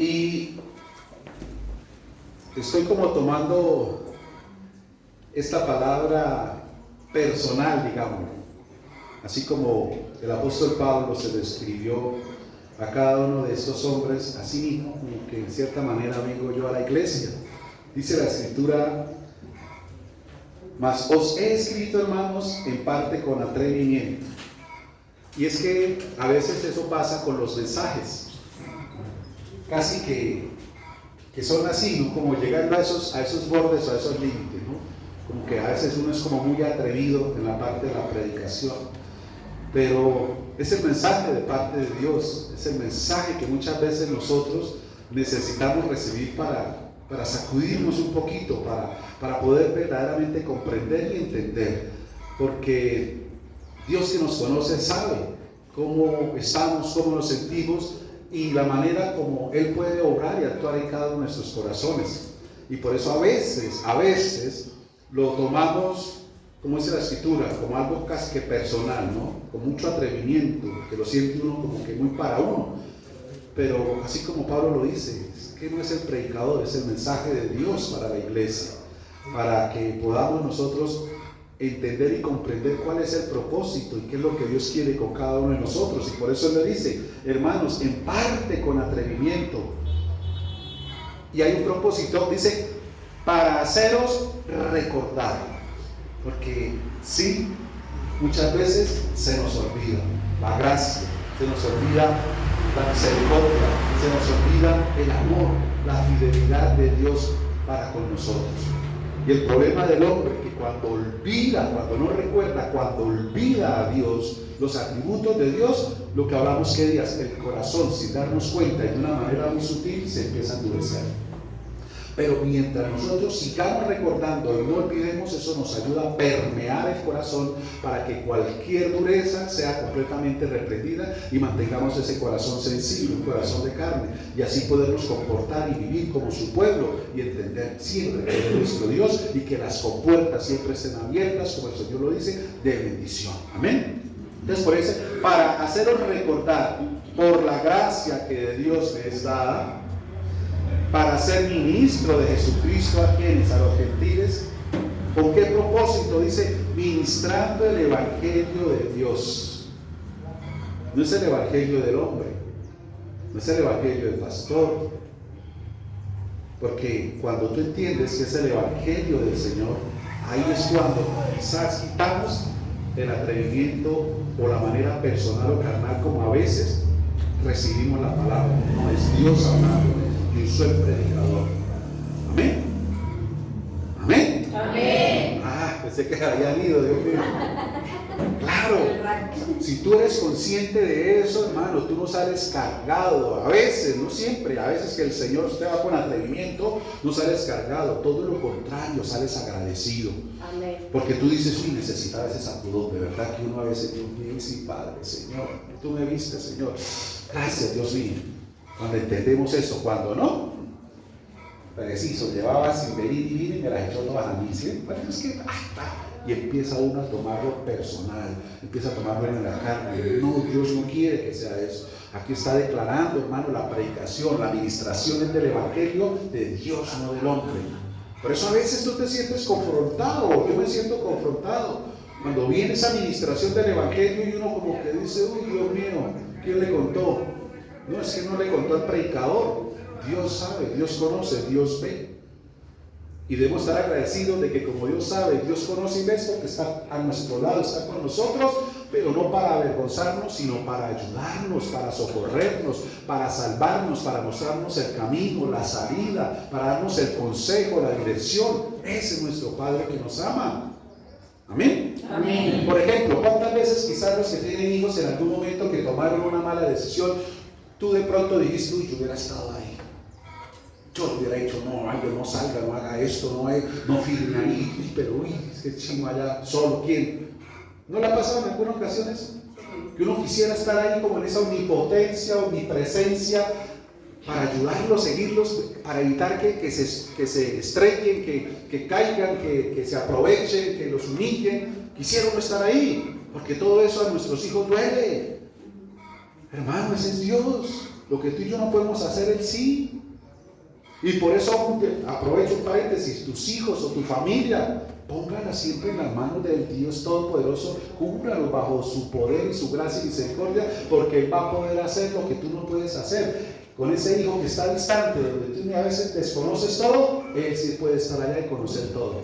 Y estoy como tomando esta palabra personal, digamos, así como el apóstol Pablo se describió a cada uno de estos hombres, así mismo como que en cierta manera vengo yo a la iglesia. Dice la Escritura: mas os he escrito, hermanos, en parte con atrevimiento. Y es que a veces eso pasa con los mensajes, casi que son así, ¿no? Como llegando a esos bordes o a esos límites, ¿no? Como que a veces uno es como muy atrevido en la parte de la predicación, pero es el mensaje de parte de Dios, es el mensaje que muchas veces nosotros necesitamos recibir para sacudirnos un poquito, para poder verdaderamente comprender y entender, porque Dios que nos conoce sabe cómo estamos, cómo nos sentimos y la manera como Él puede obrar y actuar en cada uno de nuestros corazones. Y por eso a veces lo tomamos, como dice la Escritura, como algo casi que personal, ¿no? Con mucho atrevimiento, que lo siente uno como que muy para uno. Pero así como Pablo lo dice, es que no es el predicador, es el mensaje de Dios para la iglesia, para que podamos nosotros entender y comprender cuál es el propósito y qué es lo que Dios quiere con cada uno de nosotros. Y por eso Él le dice: hermanos, en parte con atrevimiento. Y hay un propósito, dice, para haceros recordar. Porque sí, muchas veces se nos olvida la gracia, se nos olvida la misericordia, se nos olvida el amor, la fidelidad de Dios para con nosotros. Y el problema del hombre, que cuando olvida, cuando no recuerda, cuando olvida a Dios, los atributos de Dios, lo que hablamos que días, el corazón, sin darnos cuenta y de una manera muy sutil, se empieza a endurecer. Pero mientras nosotros sigamos recordando y no olvidemos, eso nos ayuda a permear el corazón para que cualquier dureza sea completamente reprendida y mantengamos ese corazón sensible, un corazón de carne, y así podernos comportar y vivir como su pueblo y entender siempre que es nuestro Dios y que las compuertas siempre estén abiertas, como el Señor lo dice, de bendición. Amén. Entonces, por eso, para haceros recordar por la gracia que de Dios me es dada, para ser ministro de Jesucristo a quienes, a los gentiles. ¿Con qué propósito? Dice, ministrando el evangelio de Dios. No es el evangelio del hombre, no es el evangelio del pastor, porque cuando tú entiendes que es el evangelio del Señor, ahí es cuando quizás quitamos el atrevimiento o la manera personal o carnal como a veces recibimos la palabra. No, es Dios hablando. Yo soy el predicador. Amén. Amén. Amén. Pensé que habían ido, Dios mío. Claro, si tú eres consciente de eso, hermano, tú no sales cargado. A veces, no siempre, a veces que el Señor te va con atrevimiento, no sales cargado. Todo lo contrario, sales agradecido. Amén. Porque tú dices, uy, necesitaba ese sacudón. De verdad que uno a veces, Dios mío, sí, Padre, Señor, tú me viste, Señor. Gracias, Dios mío. Cuando entendemos eso, cuando no, preciso, llevaba sin venir y vine y me las echó todas a mí, ¿sí? Bueno, es que y empieza uno a tomarlo personal, empieza a tomarlo en la carne. No, Dios no quiere que sea eso. Aquí está declarando, hermano, la predicación, la administración es del evangelio de Dios, no del hombre. Por eso a veces tú te sientes confrontado, yo me siento confrontado cuando viene esa administración del evangelio y uno como que dice, uy, Dios mío, ¿quién le contó? No, es que no le contó al predicador. Dios sabe, Dios conoce, Dios ve. Y debemos estar agradecidos de que como Dios sabe, Dios conoce y ve, porque está a nuestro lado, está con nosotros, pero no para avergonzarnos, sino para ayudarnos, para socorrernos, para salvarnos, para mostrarnos el camino, la salida, para darnos el consejo, la dirección. Ese es nuestro Padre que nos ama. Amén. Amén. Por ejemplo, ¿cuántas veces quizás los que tienen hijos en algún momento que tomaron una mala decisión, tú de pronto dijiste, uy, yo hubiera estado ahí? Yo hubiera dicho, no, ay, yo no salga, no haga esto, no firme ahí, pero uy, es que chino allá, solo, ¿quién? ¿No le ha pasado en algunas ocasiones? Que uno quisiera estar ahí como en esa omnipotencia, omnipresencia, para ayudarlos, seguirlos, para evitar que se estrellen, que caigan, que se aprovechen, que los humillen. Quisiera uno estar ahí, porque todo eso a nuestros hijos duele. Hermano, ese es Dios. Lo que tú y yo no podemos hacer, Él sí. Y por eso aprovecho un paréntesis, tus hijos o tu familia, póngala siempre en las manos del Dios Todopoderoso, cúbralos bajo su poder y su gracia y misericordia, porque Él va a poder hacer lo que tú no puedes hacer. Con ese hijo que está distante, donde tú a veces desconoces todo, Él sí puede estar allá y conocer todo.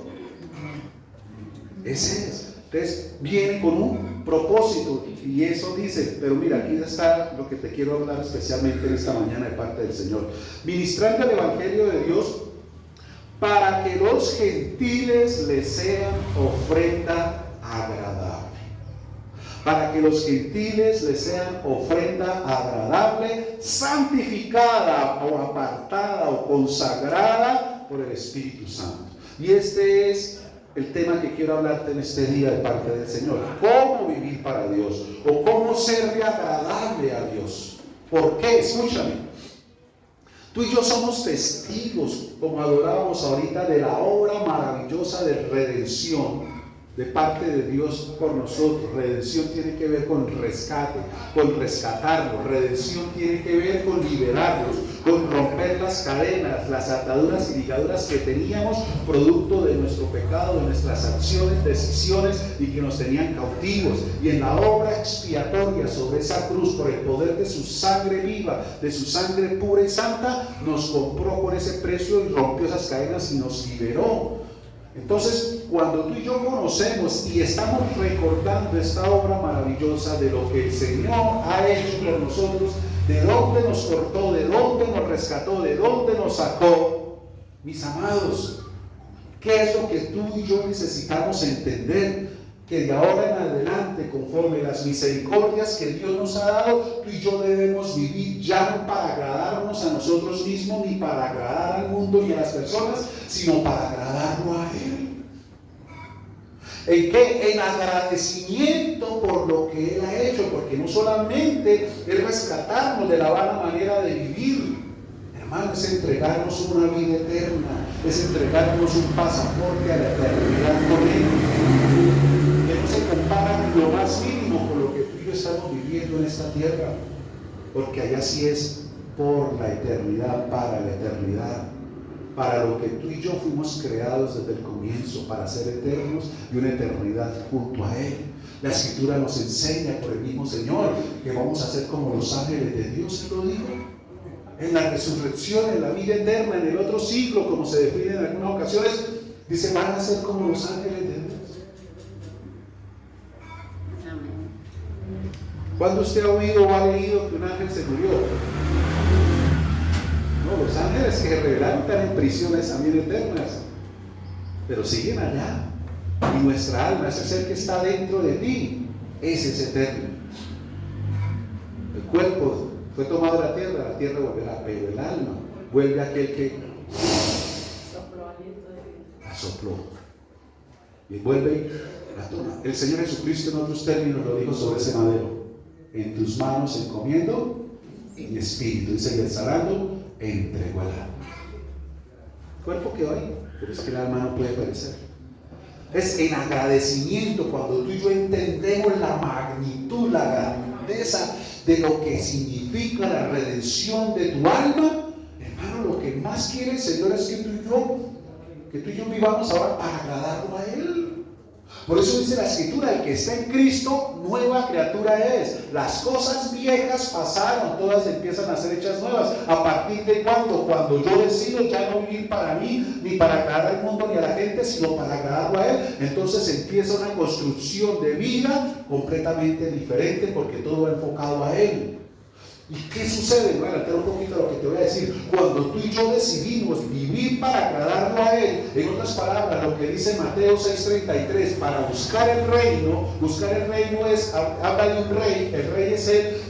Ese es. Entonces viene con un propósito y eso dice, pero mira, aquí está lo que te quiero hablar especialmente en esta mañana de parte del Señor. Ministrando el Evangelio de Dios para que los gentiles les sean ofrenda agradable. Para que los gentiles les sean ofrenda agradable, santificada o apartada o consagrada por el Espíritu Santo. Y este es el tema que quiero hablarte en este día de parte del Señor. ¿Cómo vivir para Dios? O cómo serle agradable a Dios. ¿Por qué? Escúchame. Tú y yo somos testigos, como adorábamos ahorita, de la obra maravillosa de redención de parte de Dios por nosotros. Redención tiene que ver con rescate, con rescatarnos. Redención tiene que ver con liberarnos, con romper las cadenas, las ataduras y ligaduras que teníamos producto de nuestro pecado, de nuestras acciones, decisiones y que nos tenían cautivos. Y en la obra expiatoria sobre esa cruz, por el poder de su sangre viva, de su sangre pura y santa, nos compró por ese precio y rompió esas cadenas y nos liberó. Entonces, cuando tú y yo conocemos y estamos recordando esta obra maravillosa de lo que el Señor ha hecho por nosotros, de dónde nos cortó, de dónde nos rescató, de dónde nos sacó, mis amados, ¿qué es lo que tú y yo necesitamos entender? Que de ahora en adelante, conforme las misericordias que Dios nos ha dado, tú y yo debemos vivir ya no para agradarnos a nosotros mismos, ni para agradar al mundo ni a las personas, sino para agradarlo a Él. ¿En qué? En agradecimiento por lo que Él ha hecho, porque no solamente es rescatarnos de la vana manera de vivir, hermano, es entregarnos una vida eterna, es entregarnos un pasaporte a la eternidad con Él. Que no se compara ni lo más mínimo con lo que tú y yo estamos viviendo en esta tierra, porque allá sí es por la eternidad, para lo que tú y yo fuimos creados desde el comienzo, para ser eternos y una eternidad junto a Él. La Escritura nos enseña por el mismo Señor que vamos a ser como los ángeles de Dios, Él lo dijo. En la resurrección, en la vida eterna, en el otro siglo, como se define en algunas ocasiones, dice, van a ser como los ángeles de Dios. ¿Cuándo usted ha oído o ha leído que un ángel se murió? No, los ángeles que se revelaron están en prisiones también eternas, pero siguen allá. Y nuestra alma, ese ser que está dentro de ti, ese es eterno. El cuerpo fue tomado de la tierra volverá, pero el alma vuelve a aquel que la sopló. Y vuelve y la toma. El Señor Jesucristo en otros términos lo dijo sobre ese madero: en tus manos encomiendo mi espíritu. Dice, y exhalando entregó el alma. El cuerpo quedó ahí, pero es que el alma no puede perecer. Es en agradecimiento cuando tú y yo entendemos la magnitud, la grandeza de lo que significa la redención de tu alma. Hermano, lo que más quiere el Señor es que tú y yo vivamos ahora para agradarlo a Él. Por eso dice la Escritura, el que está en Cristo, nueva criatura es. Las cosas viejas pasaron, todas empiezan a ser hechas nuevas. ¿A partir de cuándo? Cuando yo decido ya no vivir para mí, ni para agradar al mundo ni a la gente, sino para agradarlo a Él. Entonces empieza una construcción de vida completamente diferente, porque todo va enfocado a Él. ¿Y qué sucede? Bueno, altera un poquito lo que te voy a decir. Cuando tú y yo decidimos vivir para agradarlo a Él, en otras palabras, lo que dice Mateo 6:33, para buscar el reino es, habla de un rey, el rey es Él,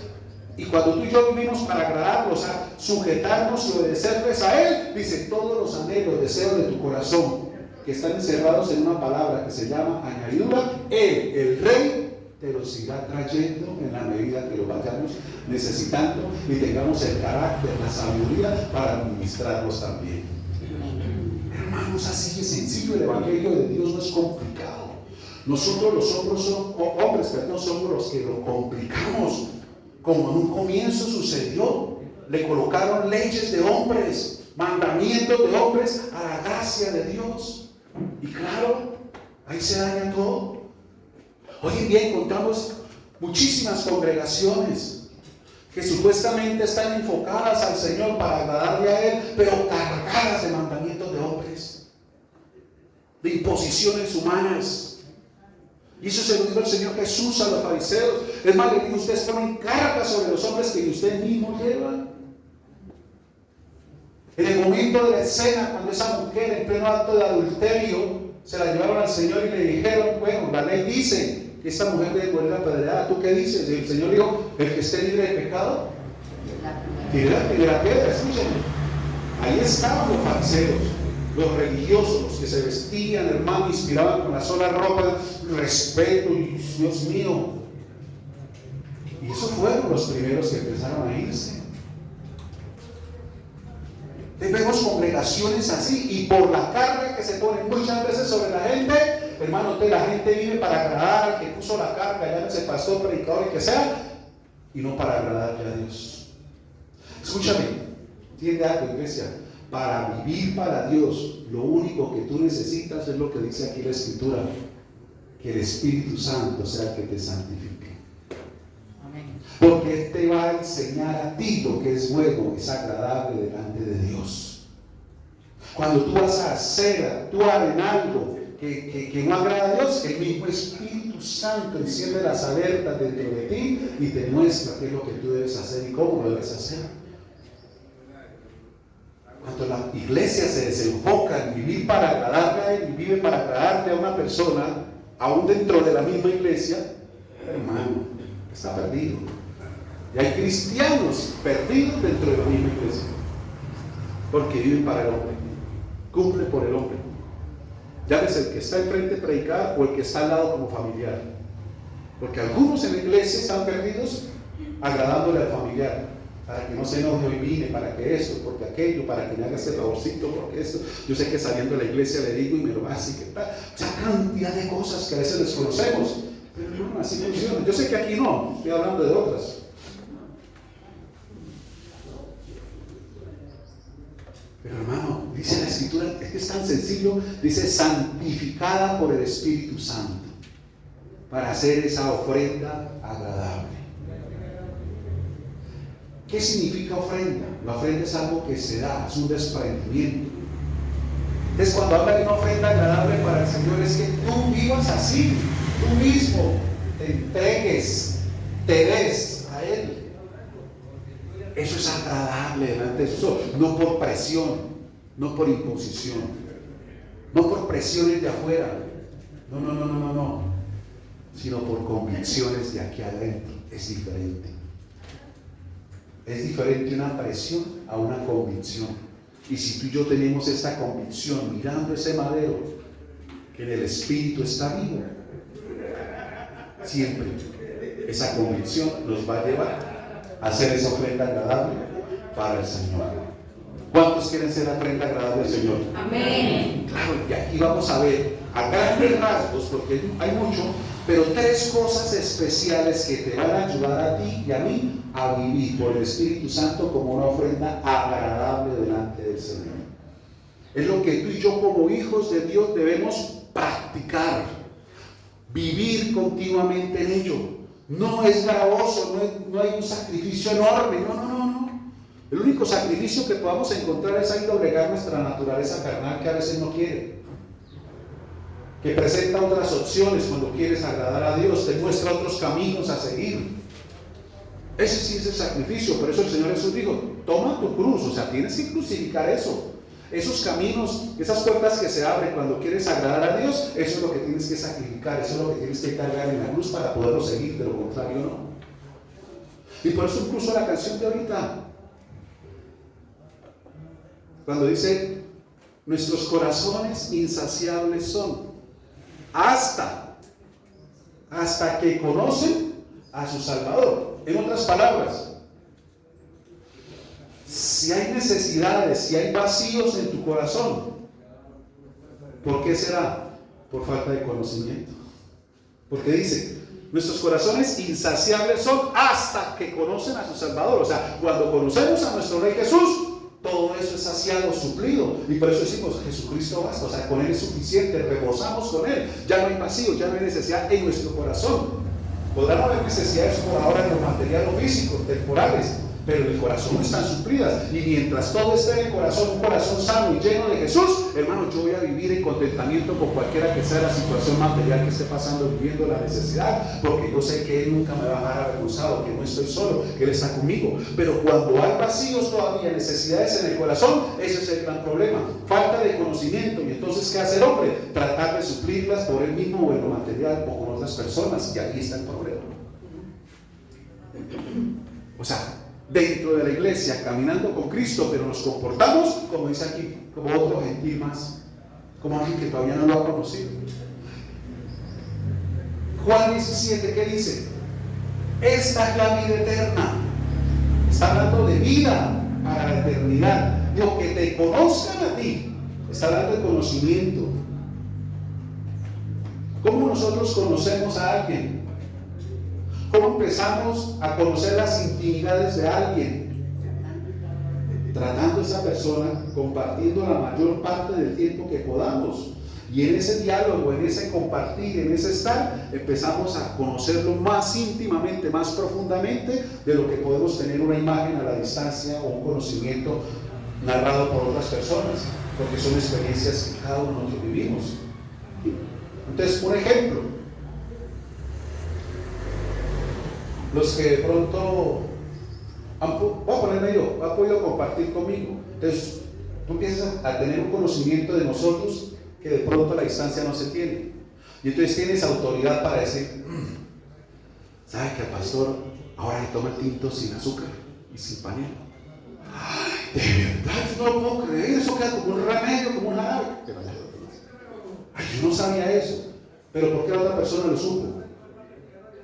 y cuando tú y yo vivimos para agradarlo, o sea, sujetarnos y obedecerles a Él, dice, todos los anhelos, deseos de tu corazón, que están encerrados en una palabra que se llama añadidura, Él, el rey, te los irá trayendo en la medida que lo vayamos necesitando y tengamos el carácter, la sabiduría para administrarlos también. Hermanos, así es sencillo. El Evangelio de Dios no es complicado. Nosotros los hombres somos los que lo complicamos. como en un comienzo sucedió. Le colocaron leyes de hombres, mandamientos de hombres a la gracia de Dios. Y claro, ahí se daña todo. Hoy en día encontramos muchísimas congregaciones que supuestamente están enfocadas al Señor para agradarle a Él, pero cargadas de mandamientos de hombres, de imposiciones humanas. Y eso se lo dijo el Señor Jesús a los fariseos. Es más, le dijo: ustedes ponen cargas sobre los hombres que ustedes mismos llevan. En el momento de la escena, cuando esa mujer en pleno acto de adulterio se la llevaron al Señor y le dijeron: bueno, la ley dice que esta mujer debe morir apedreada. ¿Tú qué dices? Y el Señor dijo: el que esté libre de pecado, tire la primera piedra. Escúchenme. Ahí estaban los fariseos, los religiosos, los que se vestían, hermano, inspiraban con la sola ropa, respeto, y Dios mío. Y esos fueron los primeros que empezaron a irse. Vemos congregaciones así, y por la carga que se pone muchas veces sobre la gente, hermano, la gente vive para agradar al que puso la carga, llámese pastor, predicador, el que sea, y no para agradarle a Dios. Escúchame, entiende algo, iglesia. Para vivir para Dios, lo único que tú necesitas es lo que dice aquí la Escritura: que el Espíritu Santo sea el que te santifique. Porque Él te va a enseñar a ti lo que es bueno, es agradable delante de Dios. Cuando tú vas a actuar en algo que no agrada a Dios, el mismo Espíritu Santo enciende las alertas dentro de ti y te muestra qué es lo que tú debes hacer y cómo lo debes hacer. Cuando la iglesia se desenfoca en vivir para agradarle a Él y vive para agradarle a una persona, aún dentro de la misma iglesia, hermano, está perdido. Y hay cristianos perdidos dentro de la misma iglesia, porque viven para el hombre, cumplen por el hombre. Llámese el que está enfrente a predicar o el que está al lado como familiar, porque algunos en la iglesia están perdidos agradándole al familiar, para que no se enoje: hoy vine, para que esto, porque aquello, para que me haga este favorcito, porque esto. Yo sé que saliendo de la iglesia le digo y me lo va así, que tal. O sea, cantidad de cosas que a veces desconocemos, pero no, así funciona. Yo sé que aquí no, estoy hablando de otras. Pero hermano, dice la Escritura, es que es tan sencillo, dice: santificada por el Espíritu Santo, para hacer esa ofrenda agradable. ¿Qué significa ofrenda? La ofrenda es algo que se da, es un desprendimiento. Entonces, cuando habla de una ofrenda agradable para el Señor, es que tú vivas así, tú mismo te entregues, te des a Él. Eso es agradable delante de Dios, no por presión, no por imposición, no por presiones de afuera, no, sino por convicciones de aquí adentro. Es diferente. Es diferente una presión a una convicción. Y si tú y yo tenemos esta convicción mirando ese madero, que en el Espíritu está vivo, siempre esa convicción nos va a llevar a hacer esa ofrenda agradable para el Señor. ¿Cuántos quieren ser ofrenda agradable al Señor? Amén. Claro, y aquí vamos a ver a grandes rasgos, porque hay mucho, pero 3 cosas especiales que te van a ayudar a ti y a mí a vivir por el Espíritu Santo como una ofrenda agradable delante del Señor. Es lo que tú y yo como hijos de Dios debemos practicar, vivir continuamente en ello. No es gravoso, no hay un sacrificio enorme, no. El único sacrificio que podamos encontrar es ahí doblegar nuestra naturaleza carnal, que a veces no quiere, que presenta otras opciones cuando quieres agradar a Dios, te muestra otros caminos a seguir. Ese sí es el sacrificio. Por eso el Señor Jesús dijo: toma tu cruz, o sea, tienes que crucificar eso. Esos caminos, esas puertas que se abren cuando quieres agradar a Dios, eso es lo que tienes que sacrificar, eso es lo que tienes que cargar en la cruz para poderlo seguir, de lo contrario no. Y por eso incluso la canción de ahorita, cuando dice: nuestros corazones insaciables son hasta que conocen a su Salvador. En otras palabras, si hay necesidades, si hay vacíos en tu corazón, ¿por qué será? Por falta de conocimiento. Porque dice: Nuestros corazones insaciables son hasta que conocen a su Salvador. O sea, cuando conocemos a nuestro Rey Jesús, todo eso es saciado, suplido. Y por eso decimos, Jesucristo basta. O sea, con Él es suficiente, rebosamos con Él. Ya no hay vacío, ya no hay necesidad en nuestro corazón. Podrán haber necesidades por ahora en lo material o físico, temporales, pero en el corazón están suplidas. Y mientras todo esté en el corazón, un corazón sano y lleno de Jesús, hermano, yo voy a vivir en contentamiento con cualquiera que sea la situación material que esté pasando, viviendo la necesidad, porque yo sé que Él nunca me va a dejar avergonzado, que no estoy solo, que Él está conmigo. Pero cuando hay vacíos todavía, necesidades en el corazón, ese es el gran problema, falta de conocimiento. Y entonces, ¿qué hace el hombre? Tratar de suplirlas por él mismo o en lo material o con otras personas, y ahí está el problema. O sea, dentro de la iglesia, caminando con Cristo, pero nos comportamos, como dice aquí, como otro gentil más, como alguien que todavía no lo ha conocido. Juan 17, ¿qué dice? Esta es la vida eterna. Está hablando de vida para la eternidad. Digo, que te conozcan a ti. Está hablando de conocimiento. ¿Cómo nosotros conocemos a alguien? ¿Cómo empezamos a conocer las intimidades de alguien? Tratando a esa persona, compartiendo la mayor parte del tiempo que podamos. Y en ese diálogo, en ese compartir, en ese estar, empezamos a conocerlo más íntimamente, más profundamente de lo que podemos tener una imagen a la distancia o un conocimiento narrado por otras personas, porque son experiencias que cada uno de nosotros vivimos. Entonces, un ejemplo. Los que de pronto voy a ponerme yo, han podido compartir conmigo. Entonces, tú empiezas a tener un conocimiento de nosotros que de pronto a la distancia no se tiene. Y entonces tienes autoridad para decir, ¿sabe que el pastor ahora le toma el tinto sin azúcar y sin panela? ¡Ay, de verdad! Yo no lo puedo creer, eso queda como un remedio, como un jarabe. Ay, yo no sabía eso. Pero ¿por qué la otra persona lo supo?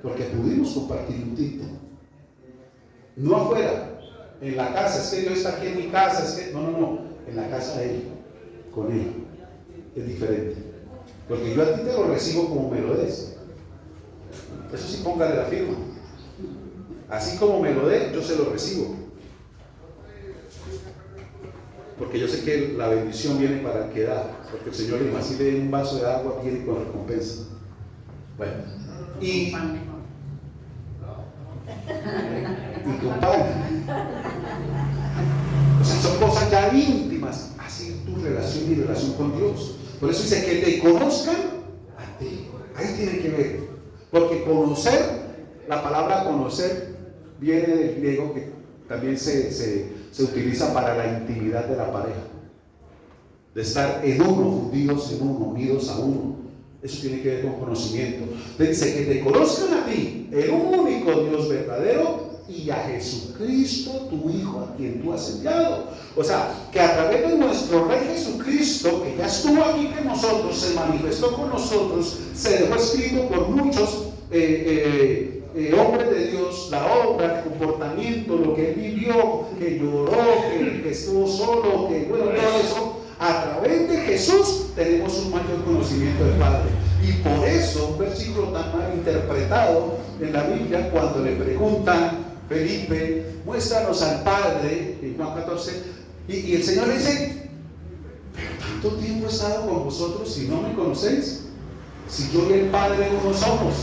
Porque pudimos compartir un tinto. No afuera, en la casa. Es que Dios está aquí en mi casa. Es que no, en la casa de Él, con Él. Es diferente. Porque yo a ti te lo recibo como me lo des. Eso sí, póngale la firma. Así como me lo dé, yo se lo recibo. Porque yo sé que la bendición viene para el que da. Porque el Señor dijo, así de un vaso de agua viene con recompensa. Bueno, y con pan. O sea, son cosas ya íntimas. Así tu relación y relación con Dios. Por eso dice que te conozcan a ti. Ahí tiene que ver. Porque conocer, la palabra conocer viene del griego que también se utiliza para la intimidad de la pareja. De estar en uno, fundidos en uno, unidos a uno. Eso tiene que ver con conocimiento. Dice que te conozcan a ti, el único Dios verdadero, y a Jesucristo, tu Hijo, a quien tú has enviado. O sea, que a través de nuestro Rey Jesucristo, que ya estuvo aquí con nosotros, se manifestó con nosotros, se dejó escrito por muchos hombres de Dios, la obra, el comportamiento, lo que Él vivió, que lloró, que estuvo solo, que bueno, todo eso. A través de Jesús tenemos un mayor conocimiento del Padre. Y por eso un versículo tan mal interpretado en la Biblia, cuando le preguntan, Felipe, muéstranos al Padre, en Juan 14, y el Señor dice, pero tanto tiempo he estado con vosotros y no me conocéis, si yo y el Padre uno somos.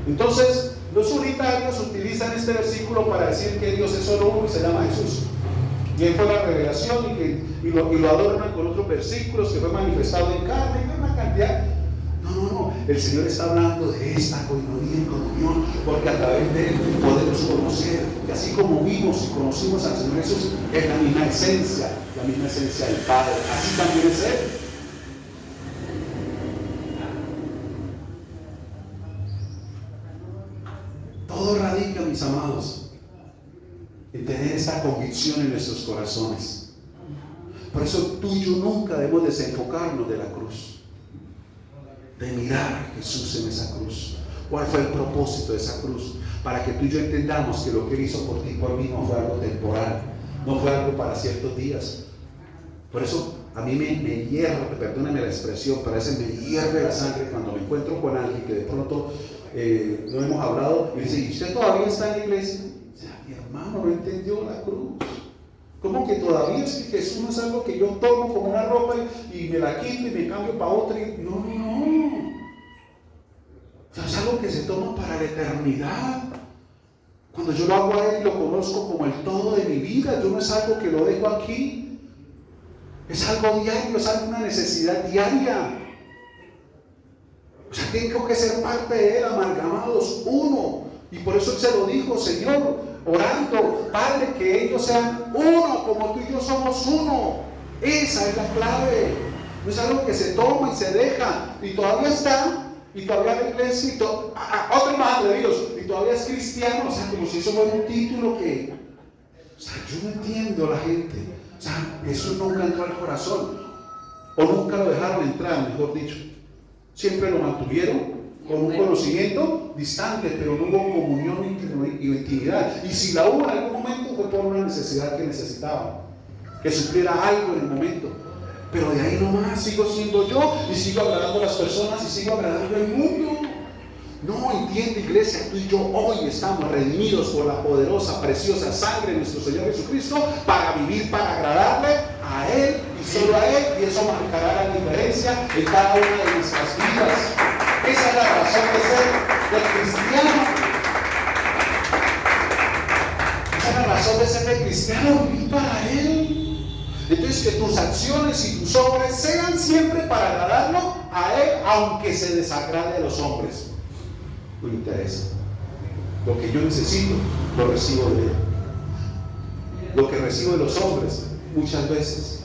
Entonces, los unitarios utilizan este versículo para decir que Dios es solo uno y se llama Jesús. Y ahí fue la revelación y lo adornan con otros versículos que fue manifestado en carne, en una cantidad. No, el Señor está hablando de esta coinonía y comunión, porque a través de Él podemos conocer, que así como vimos y conocimos al Señor Jesús, es la misma esencia del Padre, así también es Él. Todo radica, mis amados, en tener esta convicción en nuestros corazones. Por eso tú y yo nunca debemos desenfocarnos de la cruz, de mirar a Jesús en esa cruz. ¿Cuál fue el propósito de esa cruz? Para que tú y yo entendamos que lo que Él hizo por ti y por mí no fue algo temporal, no fue algo para ciertos días. Por eso a mí me hierve, perdóname la expresión, pero a veces me hierve la sangre cuando me encuentro con alguien que de pronto no hemos hablado, y dice, ¿y usted todavía está en la iglesia? O sea, mi hermano no entendió la cruz. ¿Cómo que todavía es que Jesús no es algo que yo tomo como una ropa y me la quito y me cambio para otra? No. O sea, es algo que se toma para la eternidad. Cuando yo lo hago a Él y lo conozco como el todo de mi vida, yo no es algo que lo dejo aquí. Es algo diario, es algo, una necesidad diaria. O sea, tengo que ser parte de Él, amalgamados, uno. Y por eso Él se lo dijo, Señor, orando, Padre, que ellos sean uno, como tú y yo somos uno. Esa es la clave. No es algo que se toma y se deja. Y todavía está, y todavía la iglesia, y otro más atrevidos, y todavía es cristiano. O sea, como si eso fuera un título que... O sea, yo no entiendo a la gente. O sea, Jesús nunca entró al corazón. O nunca lo dejaron entrar, mejor dicho. Siempre lo mantuvieron con un conocimiento distante, pero no hubo comunión y intimidad. Y si la hubo en algún momento fue por una necesidad que necesitaban, que supliera algo en el momento. Pero de ahí nomás sigo siendo yo y sigo agradando a las personas y sigo agradando al mundo. No, entiende, iglesia, tú y yo hoy estamos redimidos por la poderosa, preciosa sangre de nuestro Señor Jesucristo para vivir, para agradarle a Él y solo a Él, y eso marcará la diferencia en cada una de nuestras vidas. Esa es la razón de ser del cristiano. Esa es la razón de ser del cristiano, vivir para Él. Entonces, que tus acciones y tus obras sean siempre para agradarlo a Él, aunque se desagrade a los hombres. No me interesa. Lo que yo necesito, lo recibo de Él. Lo que recibo de los hombres, muchas veces,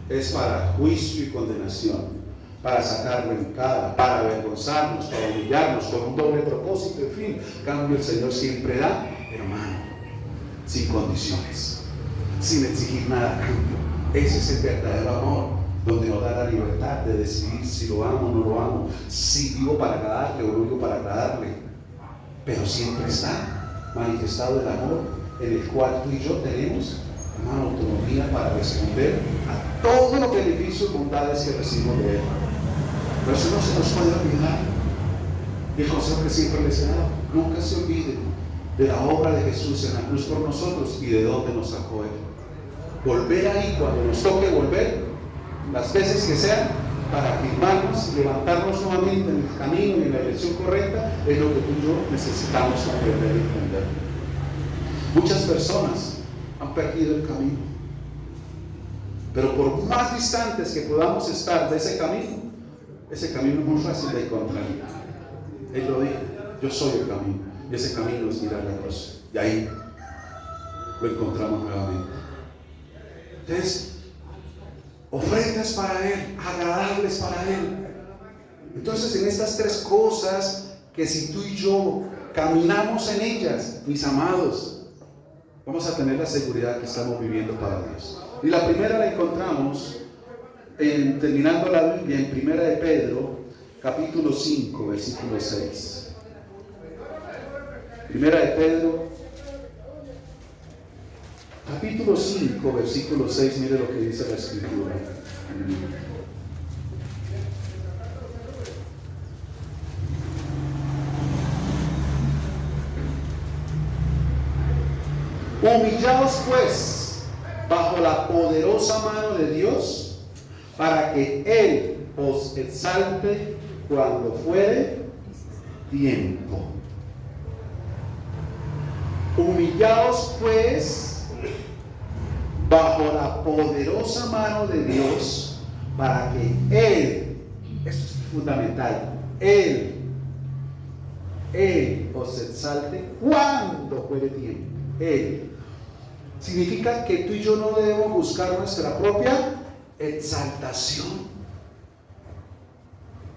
es para juicio y condenación, para sacarlo en cara, para avergonzarnos, para humillarnos, con un doble propósito, en fin. En cambio, el Señor siempre da, hermano, sin condiciones, sin exigir nada a cambio. Ese es el verdadero amor, donde nos da la libertad de decidir si lo amo o no lo amo, si vivo para agradarle o no vivo para agradarle. Pero siempre está manifestado el amor en el cual tú y yo tenemos una autonomía para responder a todos los beneficios y bondades que recibimos de Él. Pero eso no se nos puede olvidar. Y el consejo que siempre les he dado, nunca se olviden de la obra de Jesús en la cruz por nosotros y de dónde nos sacó Él. Volver ahí cuando nos toque volver, las veces que sean, para afirmarnos y levantarnos nuevamente en el camino y en la dirección correcta, es lo que tú y yo necesitamos aprender y entender. Muchas personas han perdido el camino, pero por más distantes que podamos estar de ese camino es muy fácil de encontrar. Él lo dijo, yo soy el camino, y ese camino es mirar la cruz, y ahí lo encontramos nuevamente. Entonces, ofrendas para Él, agradables para Él. Entonces, en estas tres cosas, que si tú y yo caminamos en ellas, mis amados, vamos a tener la seguridad que estamos viviendo para Dios. Y la primera la encontramos terminando la Biblia en Primera de Pedro, capítulo 5, versículo 6. Primera de Pedro, capítulo 5, versículo 6, mire lo que dice la Escritura. Humillaos pues bajo la poderosa mano de Dios, para que Él os exalte cuando fuere tiempo. Humillaos pues bajo la poderosa mano de Dios, para que Él, esto es fundamental, Él os exalte cuando fuere tiempo. Él significa que tú y yo no debemos buscar nuestra propia exaltación,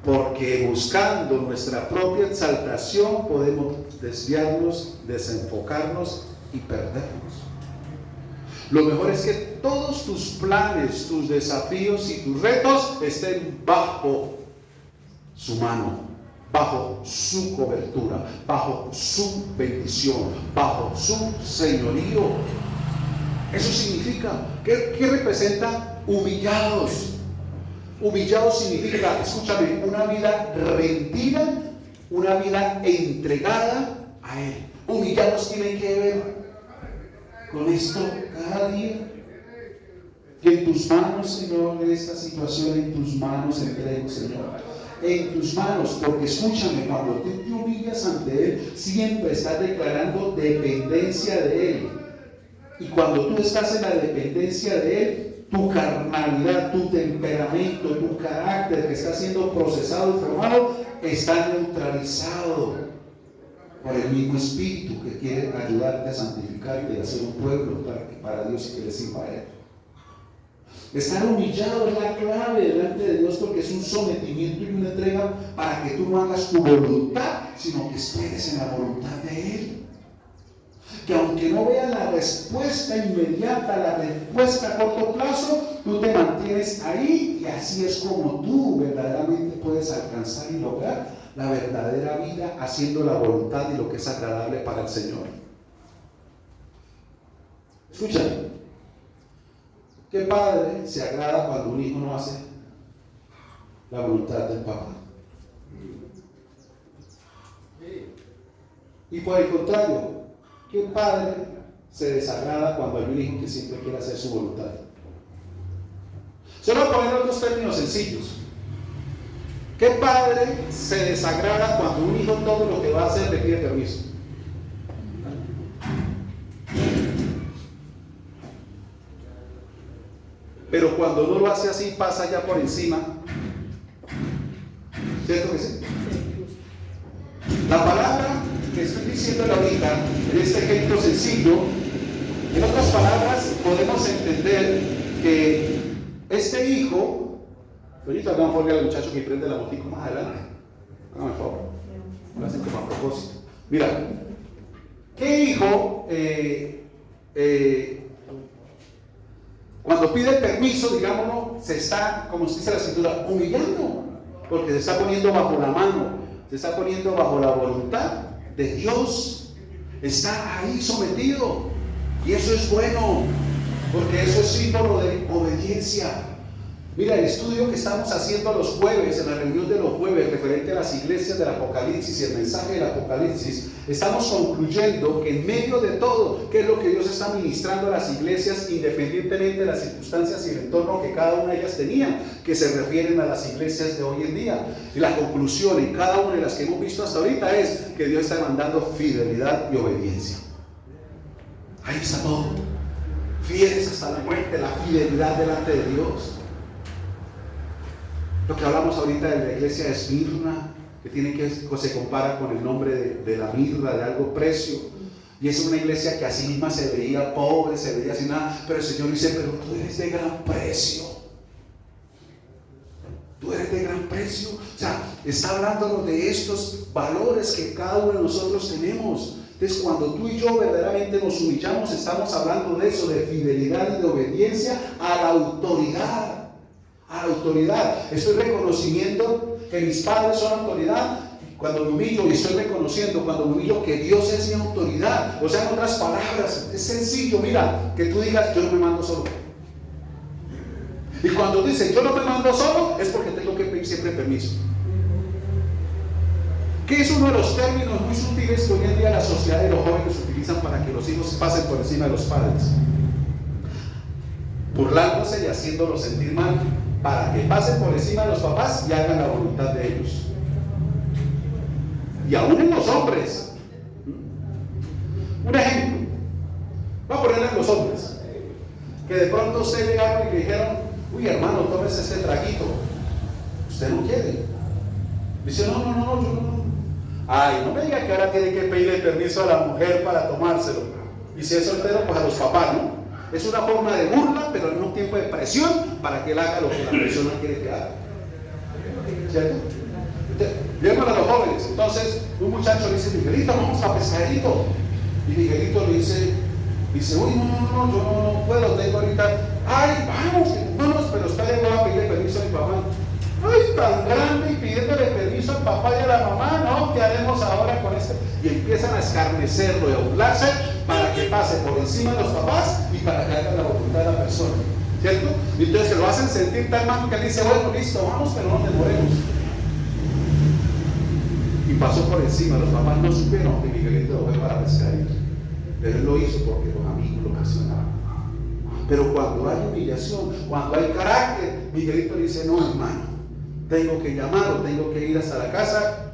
porque buscando nuestra propia exaltación podemos desviarnos, desenfocarnos y perdernos. Lo mejor es que todos tus planes, tus desafíos y tus retos estén bajo su mano, bajo su cobertura, bajo su bendición, bajo su señorío. Eso significa, ¿qué representa humillados? Humillados significa, escúchame, una vida rendida una vida entregada a Él. Humillarnos tiene que ver con esto cada día. Que en tus manos, Señor, esta situación en tus manos entrego, Señor. En tus manos, porque escúchame, cuando tú te humillas ante Él, siempre estás declarando dependencia de Él. Y cuando tú estás en la dependencia de Él, tu carnalidad, tu temperamento, tu carácter que está siendo procesado y formado, está neutralizado por el mismo Espíritu que quiere ayudarte a santificarte y a ser un pueblo para Dios y que le sirva a Él. Estar humillado es la clave delante de Dios, porque es un sometimiento y una entrega para que tú no hagas tu voluntad, sino que esperes en la voluntad de Él. Que aunque no veas la respuesta inmediata, la respuesta a corto plazo, tú te mantienes ahí, y así es como tú verdaderamente puedes alcanzar y lograr la verdadera vida haciendo la voluntad y lo que es agradable para el Señor. Escúchame. ¿Qué padre se agrada cuando un hijo no hace la voluntad del papá? Y por el contrario, ¿qué padre se desagrada cuando hay un hijo que siempre quiere hacer su voluntad? Solo poner otros términos sencillos. ¿Qué padre se desagrada cuando un hijo todo lo que va a hacer le pide permiso? Pero cuando no lo hace así, pasa ya por encima. ¿Cierto que sí? La palabra que estoy diciendo ahorita, en este ejemplo sencillo, en otras palabras, podemos entender que este hijo, ahorita vamos a volver al muchacho que prende la motico más adelante. Hágame el favor. Lo hacen como a propósito. Mira, ¿qué hijo cuando pide permiso, digámoslo, se está, como dice la escritura, humillando, porque se está poniendo bajo la mano, se está poniendo bajo la voluntad de Dios, está ahí sometido, y eso es bueno, porque eso es símbolo de obediencia. Mira, el estudio que estamos haciendo los jueves, en la reunión de los jueves, referente a las iglesias del Apocalipsis y el mensaje del Apocalipsis, estamos concluyendo que en medio de todo, ¿qué es lo que Dios está ministrando a las iglesias, independientemente de las circunstancias y el entorno que cada una de ellas tenía, que se refieren a las iglesias de hoy en día? Y la conclusión en cada una de las que hemos visto hasta ahorita es que Dios está demandando fidelidad y obediencia. Ahí está todo. Fieles hasta la muerte, la fidelidad delante de Dios. Lo que hablamos ahorita de la iglesia de Esmirna, que se compara con el nombre de la mirra, de algo precio, y es una iglesia que a sí misma se veía pobre, se veía sin nada, pero el Señor dice: pero tú eres de gran precio, tú eres de gran precio. O sea, está hablándonos de estos valores que cada uno de nosotros tenemos. Entonces, cuando tú y yo verdaderamente nos humillamos, estamos hablando de eso, de fidelidad y de obediencia a la autoridad. A la autoridad. Estoy reconociendo que mis padres son autoridad cuando me humillo, y estoy reconociendo cuando me humillo que Dios es mi autoridad. O sea, en otras palabras, es sencillo. Mira, que tú digas: yo no me mando solo. Y cuando dices yo no me mando solo, es porque tengo que pedir siempre permiso. Que es uno de los términos muy sutiles que hoy en día la sociedad y los jóvenes utilizan para que los hijos pasen por encima de los padres, burlándose y haciéndolos sentir mal, para que pasen por encima de los papás y hagan la voluntad de ellos. Y aún en los hombres. Un ejemplo, voy a ponerle en los hombres, que de pronto usted llegaron y le dijeron: uy, hermano, tómese este traguito. Usted no quiere. Dice: no, yo no. Ay, no me diga que ahora tiene que pedirle permiso a la mujer para tomárselo. Y si es soltero, pues a los papás, ¿no? Es una forma de burla, pero al mismo tiempo de presión, para que él haga lo que la persona quiere que haga. ¿Cierto? Llegan a los jóvenes. Entonces, un muchacho le dice: Miguelito, vamos a pescadito. Y Miguelito le dice: uy, no, yo no puedo, tengo ahorita. Ay, vamos, pero espera, no va a pedirle permiso a mi papá. Ay, tan grande, y pidiéndole permiso al papá y a la mamá, ¿no? ¿Qué haremos ahora con esto? Y empiezan a escarnecerlo y a burlarse para que pase por encima de los papás y para que haga la voluntad de la persona, ¿cierto? Y entonces se lo hacen sentir tan mal que él dice: bueno, listo, vamos, pero no demoremos. Y pasó por encima. Los papás no supieron que Miguelito lo fue para pescar, pero él lo hizo porque los amigos lo presionaban. Pero cuando hay humillación, cuando hay carácter, Miguelito dice: no, hermano, tengo que llamarlo, tengo que ir hasta la casa,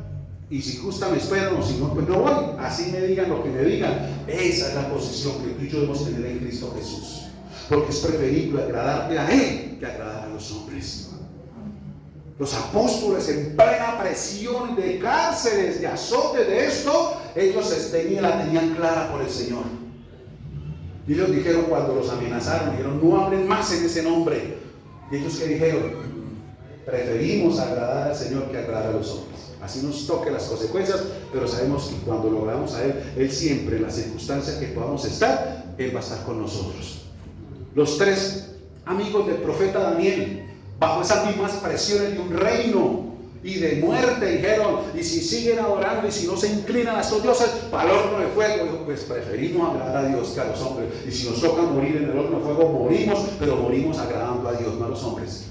y si gusta me esperan, o si no, pues no voy. Así me digan lo que me digan. Esa es la posición que tú y yo debemos tener en Cristo Jesús, porque es preferible agradarle a Él que agradar a los hombres. Los apóstoles, en plena presión de cárceles, de azotes, de esto, ellos la tenían clara por el Señor. Y ellos dijeron, cuando los amenazaron, dijeron: no hablen más en ese nombre. Y ellos, ¿qué dijeron? Preferimos agradar al Señor que agradar a los hombres. Así nos toque las consecuencias, pero sabemos que cuando lo hagamos a Él, Él siempre, en las circunstancias que podamos estar, Él va a estar con nosotros. Los tres amigos del profeta Daniel, bajo esas mismas presiones de un reino y de muerte, dijeron: y si siguen adorando y si no se inclinan a estos dioses, para el horno de fuego. Dijo: pues preferimos agradar a Dios que a los hombres, y si nos toca morir en el horno de fuego, morimos, pero morimos agradando a Dios, no a los hombres.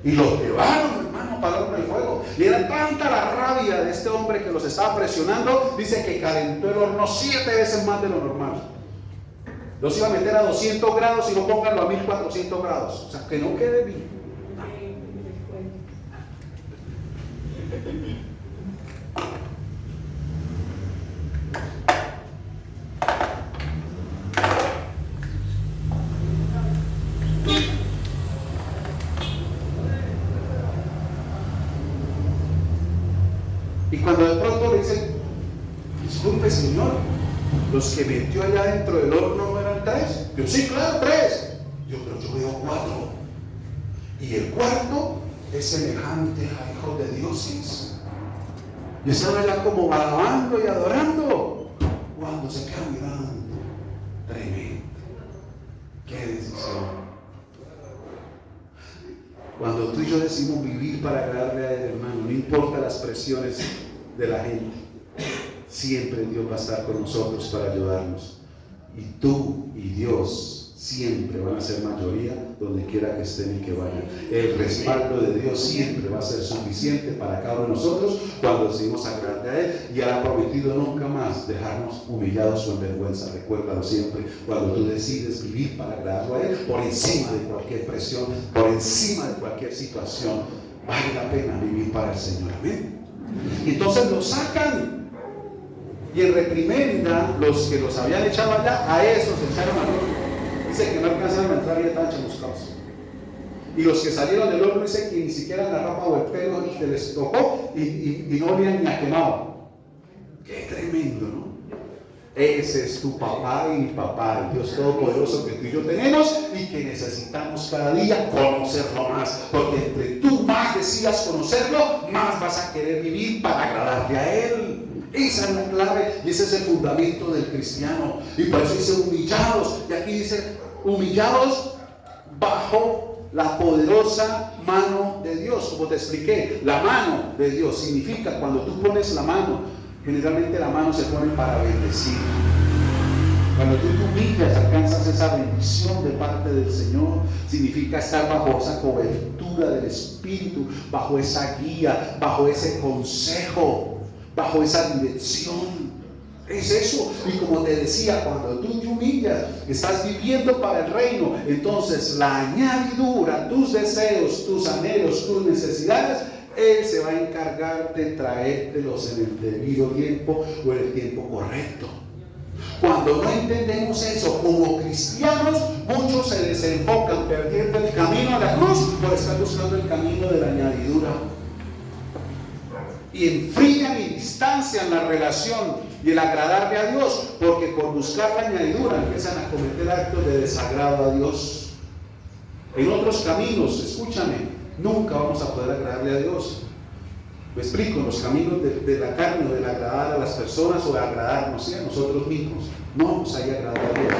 Y los llevaron, hermano, para el horno de fuego. Y era tanta la rabia de este hombre que los estaba presionando, dice que calentó el horno 7 veces más de lo normal. Los iba a meter a 200 grados y no pónganlo a 1400 grados. O sea, que no quede bien. Y cuando de pronto le dicen: disculpe, señor, los que metió allá dentro del horno no eran 3. Yo: sí, claro, 3. Pero yo veo 4. Y el cuarto es semejante a hijos de dioses. Y estaba allá como alabando y adorando, cuando se queda mirando. Tremendo. Qué decisión. Cuando tú y yo decimos vivir para agradarle a Él, hermano, no importa las presiones de la gente, siempre Dios va a estar con nosotros para ayudarnos. Y tú y Dios siempre van a ser mayoría donde quiera que estén y que vayan. El respaldo de Dios siempre va a ser suficiente para cada uno de nosotros cuando decidimos agradarle a Él. Y Él ha prometido nunca más dejarnos humillados o en vergüenza. Recuérdalo siempre, cuando tú decides vivir para agradarlo a Él, por encima de cualquier presión, por encima de cualquier situación, vale la pena vivir para el Señor. Amén. Y entonces lo sacan, y en reprimenda los que los habían echado allá, a esos echaron al horno. Dice que no alcanzaron a entrar y estaban chamuscados. Y los que salieron del horno, dice que ni siquiera la ropa o el pelo se les tocó y no olían ni a quemado. Qué tremendo, ¿no? Ese es tu papá y mi papá, el Dios Todopoderoso que tú y yo tenemos y que necesitamos cada día conocerlo más. Porque entre tú más decidas conocerlo, más vas a querer vivir para agradarle a Él. Esa es la clave y ese es el fundamento del cristiano. Y por eso dice humillados. Y aquí dice humillados bajo la poderosa mano de Dios. Como te expliqué, la mano de Dios significa, cuando tú pones la mano, generalmente la mano se pone para bendecir. Cuando tú te humillas, alcanzas esa bendición de parte del Señor. Significa estar bajo esa cobertura del Espíritu, bajo esa guía, bajo ese consejo, bajo esa dirección. Es eso. Y como te decía, cuando tú te humillas, estás viviendo para el reino. Entonces la añadidura, tus deseos, tus anhelos, tus necesidades, Él se va a encargar de traértelos en el debido tiempo o en el tiempo correcto. Cuando no entendemos eso como cristianos, muchos se desenfocan perdiendo el camino a la cruz por estar buscando el camino de la añadidura. Y enfrían y distancian la relación y el agradarle a Dios, porque por buscar la añadidura empiezan a cometer actos de desagrado a Dios. En otros caminos, escúchame, nunca vamos a poder agradarle a Dios. Lo explico, en los caminos de la carne o del agradar a las personas o de agradarnos, ¿sí?, a nosotros mismos. No vamos a ir a agradar a Dios.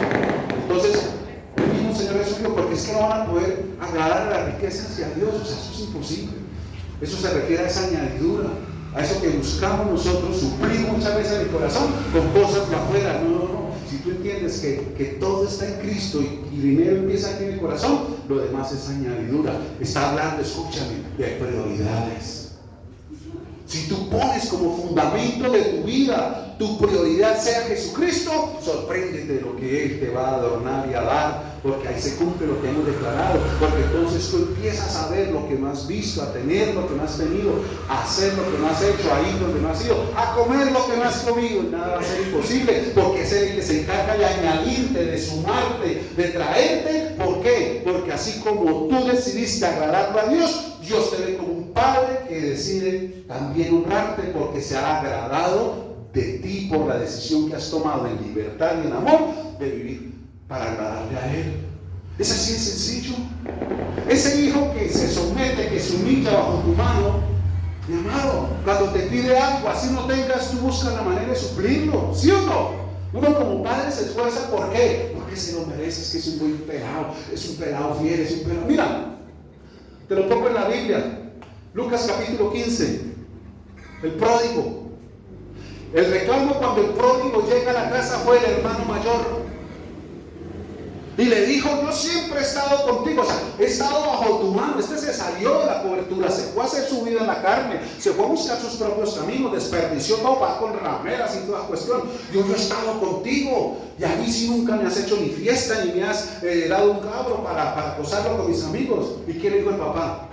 Entonces, el mismo Señor Jesús dijo: porque es que no van a poder agradar a las riquezas y a Dios. O sea, eso es imposible. Eso se refiere a esa añadidura, a eso que buscamos nosotros suplir muchas veces en el corazón con cosas de afuera. No. Si tú entiendes que todo está en Cristo y primero empieza aquí en el corazón, lo demás es añadidura. Está hablando, escúchame, de prioridades. Si tú pones como fundamento de tu vida, tu prioridad sea Jesucristo, sorpréndete de lo que Él te va a adornar y a dar, porque ahí se cumple lo que hemos declarado, porque entonces tú empiezas a ver lo que no has visto, a tener lo que no has tenido, a hacer lo que no has hecho, a ir donde no has ido, a comer lo que no has comido, y nada va a ser imposible, porque es Él el que se encarga de añadirte, de sumarte, de traerte. ¿Por qué? Porque así como tú decidiste agradarlo a Dios, Dios te ve como un Padre que decide también honrarte, porque se ha agradado de ti por la decisión que has tomado en libertad y en amor de vivir para agradarle a Él. Es así de sencillo. Ese hijo que se somete, que se humilla bajo tu mano, mi amado, cuando te pide algo, así no tengas, tú buscas la manera de suplirlo, ¿sí o no? Uno como padre se esfuerza. ¿Por qué? Porque se lo mereces, que es un buen pelado, es un pelado fiel, es un pelado. Mira, te lo pongo en la Biblia. Lucas capítulo 15, el pródigo. El reclamo cuando el pródigo llega a la casa fue el hermano mayor. Y le dijo: yo siempre he estado contigo, o sea, he estado bajo tu mano. Este se salió de la cobertura, se fue a hacer su vida en la carne, se fue a buscar sus propios caminos, desperdició todo para con rameras y toda cuestión. Yo he estado contigo, y a mí sí nunca me has hecho ni fiesta, ni me has dado un cabro para gozarlo con mis amigos. ¿Y qué le dijo el papá?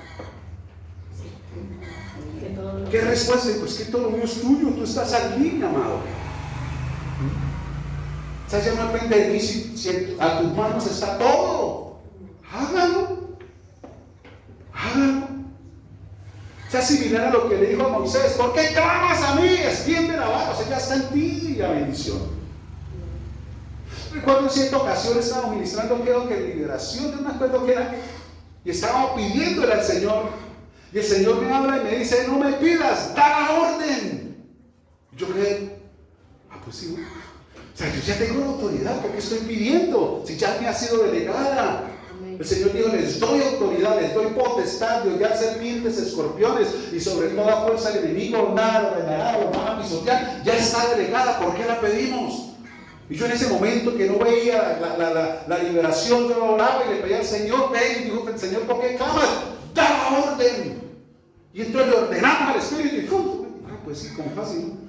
¿Qué respuesta? Pues que todo lo mío es tuyo, tú estás aquí, mi amado. O sea, ya no depende de mí, si a tus manos está todo. Hágalo. O sea, similar a lo que le dijo a Moisés: ¿por qué clamas a mí? Extiende la mano. O sea, ya está en ti la bendición. Recuerdo en cierta ocasión estaba ministrando, creo que liberación, no me acuerdo qué era, y estaba pidiéndole al Señor. Y el Señor me habla y me dice: no me pidas, da la orden. Yo creo, pues sí, o sea, yo ya tengo la autoridad, ¿por qué estoy pidiendo? Si ya me ha sido delegada. El Señor dijo: les doy autoridad, les doy potestad de hollar serpientes, escorpiones, y sobre toda fuerza del enemigo, nada lo dañará, lo van a pisotear. Ya está delegada, ¿por qué la pedimos? Y yo en ese momento que no veía la liberación, yo oraba y le pedía al Señor: ven. Y dijo el Señor: ¿por qué clamas? Da la orden. Y entonces le ordenamos al Espíritu y pues sí, como fácil, ¿no?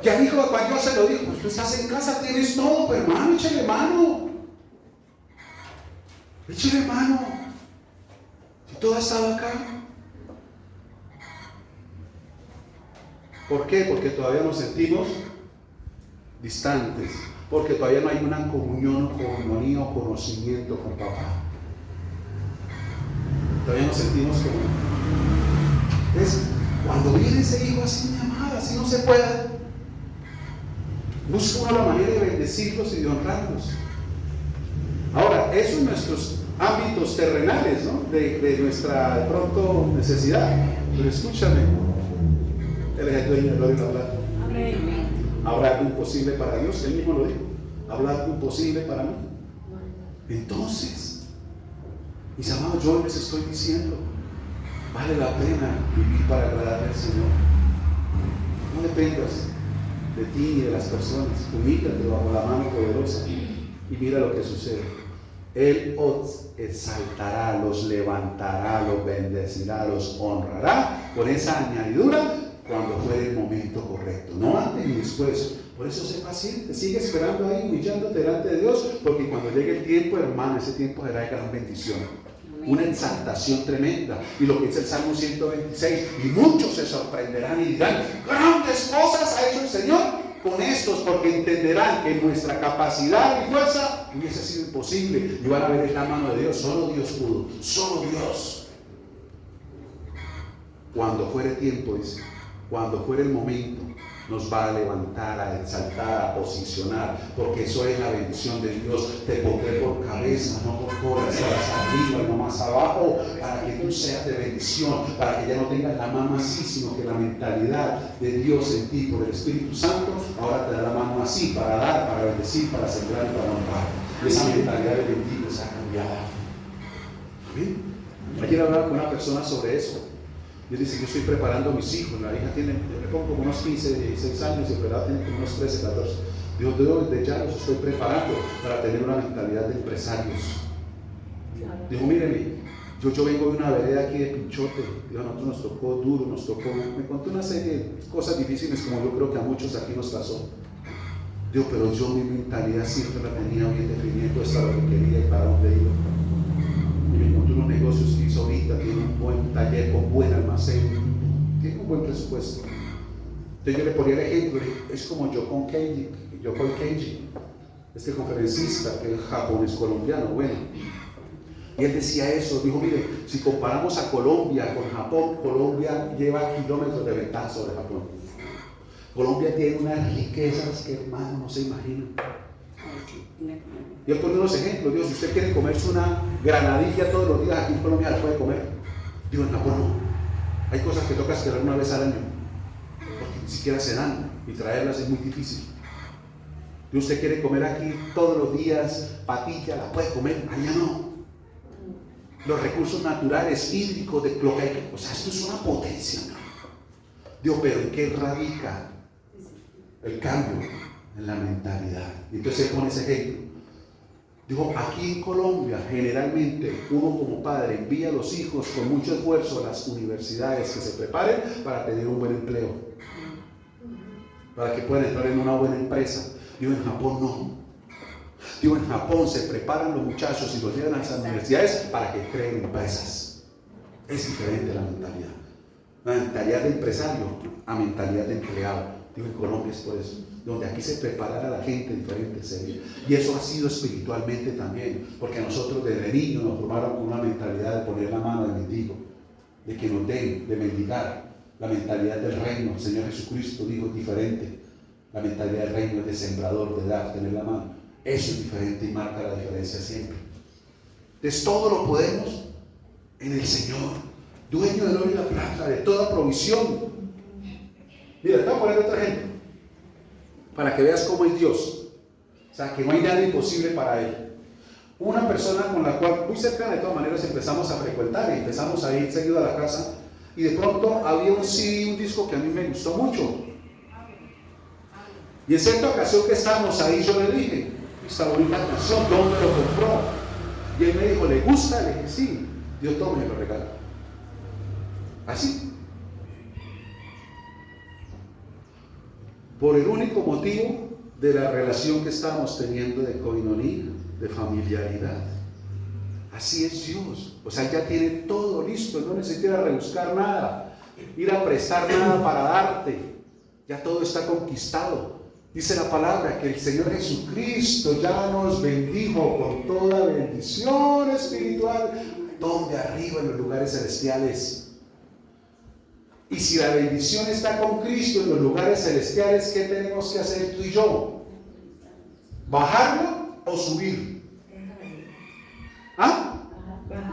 Y al hijo cuando se lo dijo: pues tú estás en casa, tienes todo, pero hermano, échale mano. Échale mano. Si todo ha estado acá. ¿Por qué? Porque todavía nos sentimos distantes. Porque todavía no hay una comunión o comunión o conocimiento con papá. Todavía nos sentimos como. Entonces, cuando viene ese hijo así, mi amada, así no se puede, busca una manera de bendecirlos y de honrarlos. Ahora, eso en nuestros ámbitos terrenales, ¿no? De nuestra, de pronto, necesidad. Pero escúchame, Él es el dueño de lo de hablar. Amén. ¿Habrá algo imposible para Dios? Él mismo lo dijo: ¿habrá algo imposible para mí? Entonces, mis amados, yo les estoy diciendo, vale la pena vivir para agradarle al Señor. No dependas de ti ni de las personas. Humíllate bajo la mano poderosa y mira lo que sucede. Él os exaltará, los levantará, los bendecirá, los honrará con esa añadidura cuando fuere el momento correcto, no antes ni después. Por eso sé paciente, sigue esperando ahí, humillándote delante de Dios, porque cuando llegue el tiempo, hermano, ese tiempo será de gran bendición, una exaltación tremenda. Y lo que dice el Salmo 126: y muchos se sorprenderán y dirán: grandes cosas ha hecho el Señor con estos, porque entenderán que nuestra capacidad y fuerza hubiese sido imposible, y van a ver en la mano de Dios. Solo Dios pudo, solo Dios. Cuando fuere tiempo, dice, cuando fuere el momento, nos va a levantar, a exaltar, a posicionar, porque eso es la bendición de Dios. Te pondré por cabeza, no por cola, estarás arriba y no más abajo, para que tú seas de bendición, para que ya no tengas la mano así, sino que la mentalidad de Dios en ti por el Espíritu Santo ahora te da la mano así, para dar, para bendecir, para sembrar y para honrar. Esa mentalidad de bendito está cambiada. ¿Amén? Ayer hablaba con una persona sobre eso. Y él dice: yo estoy preparando a mis hijos. La hija tiene, yo le pongo como unos 15, 16 años, y el pelado tiene como unos 13, 14. Dios, desde ya los estoy preparando para tener una mentalidad de empresarios. Dijo: míreme, Yo vengo de una vereda aquí de Pinchote, y a nosotros nos tocó duro, me contó una serie de cosas difíciles como yo creo que a muchos aquí nos pasó. Digo, pero yo mi mentalidad siempre la tenía bien definida, esto era lo que quería y para dónde iba. Y me contó unos negocios que hizo ahorita, tiene un buen taller con buen almacén, tiene un buen presupuesto. Entonces yo le ponía el ejemplo, es como Yokoi Kenji, este conferencista que es japonés colombiano, bueno. Y él decía eso, dijo, mire, si comparamos a Colombia con Japón, Colombia lleva kilómetros de ventaja sobre Japón. Colombia tiene unas riquezas que, hermano, no se imaginan. Y él pone unos ejemplos, digo, si usted quiere comerse una granadilla todos los días aquí en Colombia, la puede comer. Digo, en Japón no. Hay cosas que toca esperar una vez al año, porque ni siquiera se dan, y traerlas es muy difícil. Si usted quiere comer aquí todos los días patilla, la puede comer, allá no. Los recursos naturales, hídricos, de lo que hay, o sea, esto es una potencia, ¿no? Dios, pero ¿en qué radica el cambio? En la mentalidad. Y entonces él pone ese ejemplo. Dijo, aquí en Colombia, generalmente, uno como padre envía a los hijos con mucho esfuerzo a las universidades que se preparen para tener un buen empleo, para que puedan entrar en una buena empresa. Digo, en Japón no. Digo, en Japón se preparan los muchachos y los llevan a las universidades para que creen empresas. Es diferente la mentalidad. La mentalidad de empresario a mentalidad de empleado. Digo, en Colombia es por eso. Donde aquí se prepara a la gente diferente sería. Y eso ha sido espiritualmente también. Porque nosotros desde niños nos formaron con una mentalidad de poner la mano de mendigo, de que nos den, de mendigar. La mentalidad del reino. El Señor Jesucristo dijo diferente. La mentalidad del reino es de sembrador, de dar, tener la mano. Eso es diferente y marca la diferencia siempre. Entonces todo lo podemos en el Señor, dueño del oro y la plata, de toda provisión. Mira, te voy a poner otro ejemplo, para que veas cómo es Dios. O sea, que no hay nada imposible para Él. Una persona con la cual, muy cercana de todas maneras, empezamos a frecuentar y empezamos a ir seguido a la casa, y de pronto había un CD, un disco que a mí me gustó mucho. Y en cierta ocasión que estábamos ahí, yo le dije, esta bonita canción, ¿dónde lo compró? Y él me dijo, ¿le gusta? Le dije, sí. Dios, tome, me lo regala. Así. Por el único motivo de la relación que estábamos teniendo de coinonía, de familiaridad. Así es Dios. O sea, ya tiene todo listo, no necesita rebuscar nada, ir a prestar nada para darte. Ya todo está conquistado. Dice la palabra que el Señor Jesucristo ya nos bendijo con toda bendición espiritual, donde arriba en los lugares celestiales. Y si la bendición está con Cristo en los lugares celestiales, ¿qué tenemos que hacer tú y yo? ¿Bajarlo o subir? ¿Ah?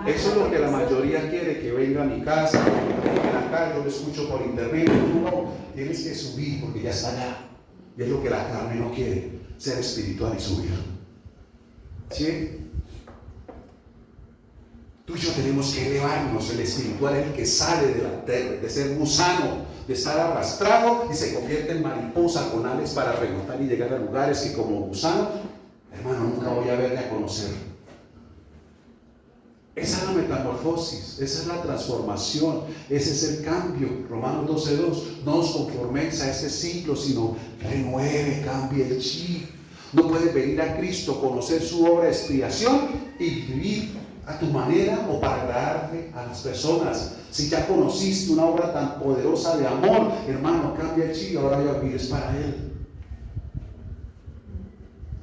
Eso es lo que la mayoría quiere, que venga a mi casa, que venga acá, yo lo escucho por internet. No, tienes que subir porque ya está allá. Y es lo que la carne no quiere, ser espiritual y subir. ¿Sí? Tú y yo tenemos que elevarnos. El espiritual es el que sale de la tierra, de ser gusano, de estar arrastrado y se convierte en mariposa con alas para rebotar y llegar a lugares que como gusano, hermano, nunca voy a ver ni a conocer. Esa es la metamorfosis, esa es la transformación, ese es el cambio. Romanos 12:2, no os conforméis a este siglo, sino renueve, cambie el chip. No puedes venir a Cristo, conocer su obra de expiación y vivir a tu manera o para agradarle a las personas. Si ya conociste una obra tan poderosa de amor, hermano, cambia el chip, ahora ya vives para Él.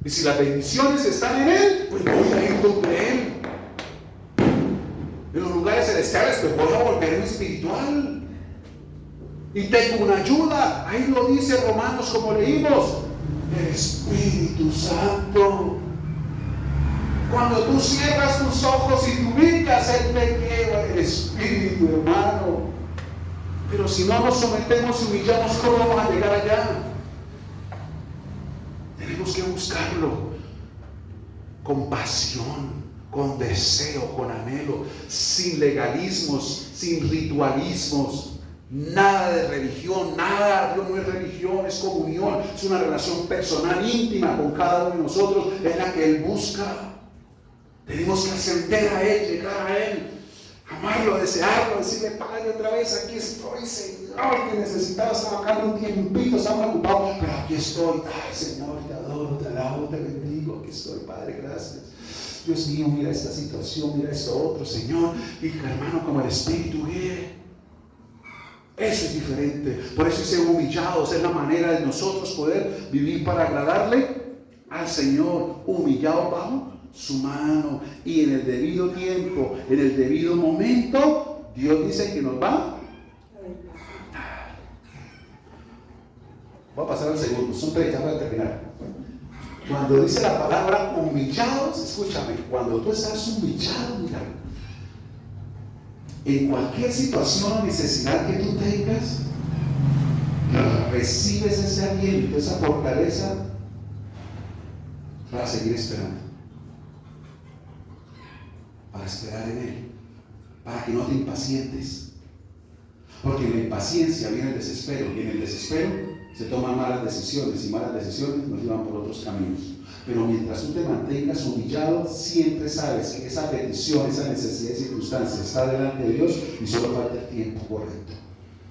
Y si las bendiciones están en Él, pues voy a ir donde Él. En los lugares celestiales, pues voy a volverme espiritual. Y tengo una ayuda. Ahí lo dice Romanos, como leímos. El Espíritu Santo. Cuando tú cierras tus ojos y tú ubicas, Él te lleva el Espíritu, hermano. Pero si no nos sometemos y humillamos, ¿cómo vamos a llegar allá? Tenemos que buscarlo con pasión, con deseo, con anhelo, sin legalismos, sin ritualismos, nada de religión, nada. Dios no es religión, es comunión, es una relación personal, íntima con cada uno de nosotros, es la que Él busca. Tenemos que ascender a Él, llegar a Él. Amarlo, desearlo, decirle, Padre, otra vez aquí estoy, Señor, que necesitaba, estaba acá un tiempito, estaba ocupado, pero aquí estoy. Ay, Señor, te adoro, te alabo, te bendigo, aquí estoy, Padre, gracias. Dios mío, mira esta situación, mira esto otro, Señor, y hermano, como el Espíritu guíe. Eso es diferente. Por eso ser humillados es la manera de nosotros poder vivir para agradarle al Señor, humillado bajo su mano, y en el debido tiempo, en el debido momento, Dios dice que nos va. Voy a pasar al segundo, son 30 para terminar. Cuando dice la palabra humillados, escúchame, cuando tú estás humillado, mira, en cualquier situación o necesidad que tú tengas, recibes ese aliento, esa fortaleza para seguir esperando. Para esperar en Él, para que no te impacientes, porque en la impaciencia viene el desespero, y en el desespero se toman malas decisiones, y malas decisiones nos llevan por otros caminos. Pero mientras tú te mantengas humillado, siempre sabes que esa petición, esa necesidad y circunstancia está delante de Dios, y solo falta el tiempo correcto.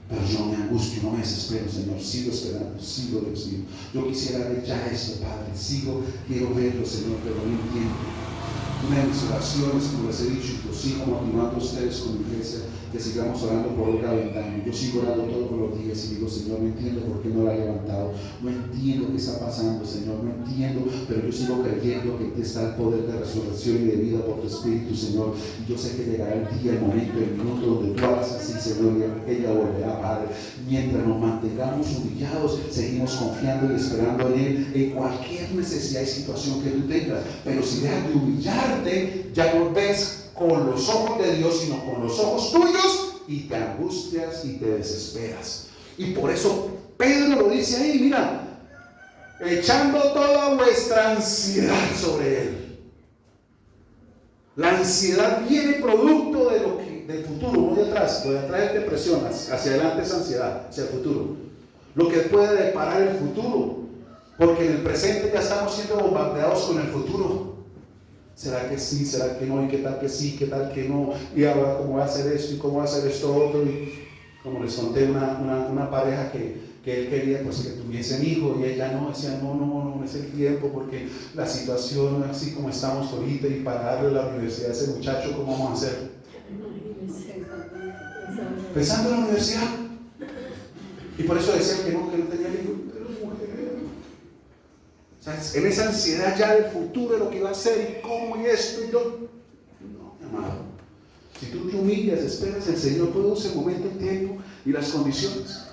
Pero yo no me angustio, no me desespero, Señor, sigo esperando, sigo, Dios mío. Yo quisiera ver ya esto, Padre, quiero verlo, Señor, pero no entiendo. Una de mis oraciones, como les he dicho, y los sigo motivando a ustedes con mi iglesia, que sigamos orando por Olga Ventana. Yo sigo orando todos los días y digo, Señor, no entiendo por qué no la ha levantado, no entiendo qué está pasando, Señor, no entiendo, pero yo sigo creyendo que está el poder de resurrección y de vida por tu Espíritu, Señor, y yo sé que llegará el día, el momento, el minuto donde tú hagas así, Señor, y ella volverá, Padre. Mientras nos mantengamos humillados, seguimos confiando y esperando en Él, en cualquier necesidad y situación que tú tengas. Pero si dejas de humillarte, ya no ves con los ojos de Dios, sino con los ojos tuyos, y te angustias y te desesperas. Y por eso Pedro lo dice ahí, mira, echando toda vuestra ansiedad sobre Él. La ansiedad viene producto del futuro, no de atrás. Lo de atrás es depresión, hacia adelante es ansiedad, hacia el futuro. Lo que puede deparar el futuro, porque en el presente ya estamos siendo bombardeados con el futuro. ¿Será que sí? ¿Será que no? ¿Y qué tal que sí? ¿Qué tal que no? Y ahora, ¿cómo va a hacer esto? ¿Y cómo va a hacer esto otro? Y como les conté, una pareja que él quería pues que tuviesen hijos, y ella no, decía, no es el tiempo, porque la situación así como estamos ahorita, y para darle la universidad a ese muchacho, ¿cómo vamos a hacer? Pensando en la universidad. Y por eso decía que no tenía hijos. En esa ansiedad ya del futuro, de lo que iba a hacer, y cómo, y esto, y yo. No, mi amado. Si tú te humillas, esperas, el Señor produce el momento, el tiempo y las condiciones.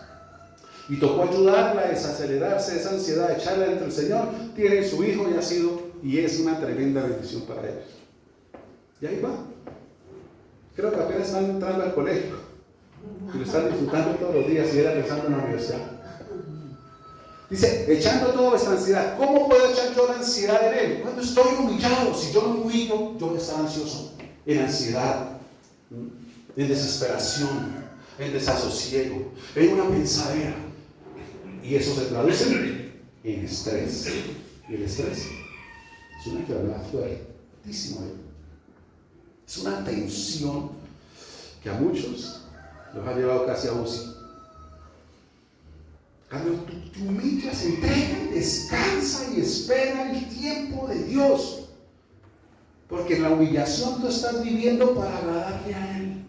Y tocó ayudarla a desacelerarse esa ansiedad, echarla dentro del Señor. Tiene su hijo y ha sido, y es una tremenda bendición para ellos. Y ahí va. Creo que apenas están entrando al colegio, y lo están disfrutando todos los días, y era pensando en la universidad. Dice, echando toda vuestra ansiedad. ¿Cómo puedo echar yo la ansiedad en Él? Cuando estoy humillado. Si yo no me humillo, yo voy a estar ansioso, en ansiedad, en desesperación, en desasosiego, en una pensadera. Y eso se traduce en estrés. Y el estrés es una enfermedad fuertísima. Es una tensión que a muchos los ha llevado casi a UCI. Cuando tú te humillas, entrega y descansa y espera el tiempo de Dios. Porque en la humillación tú estás viviendo para agradarle a Él.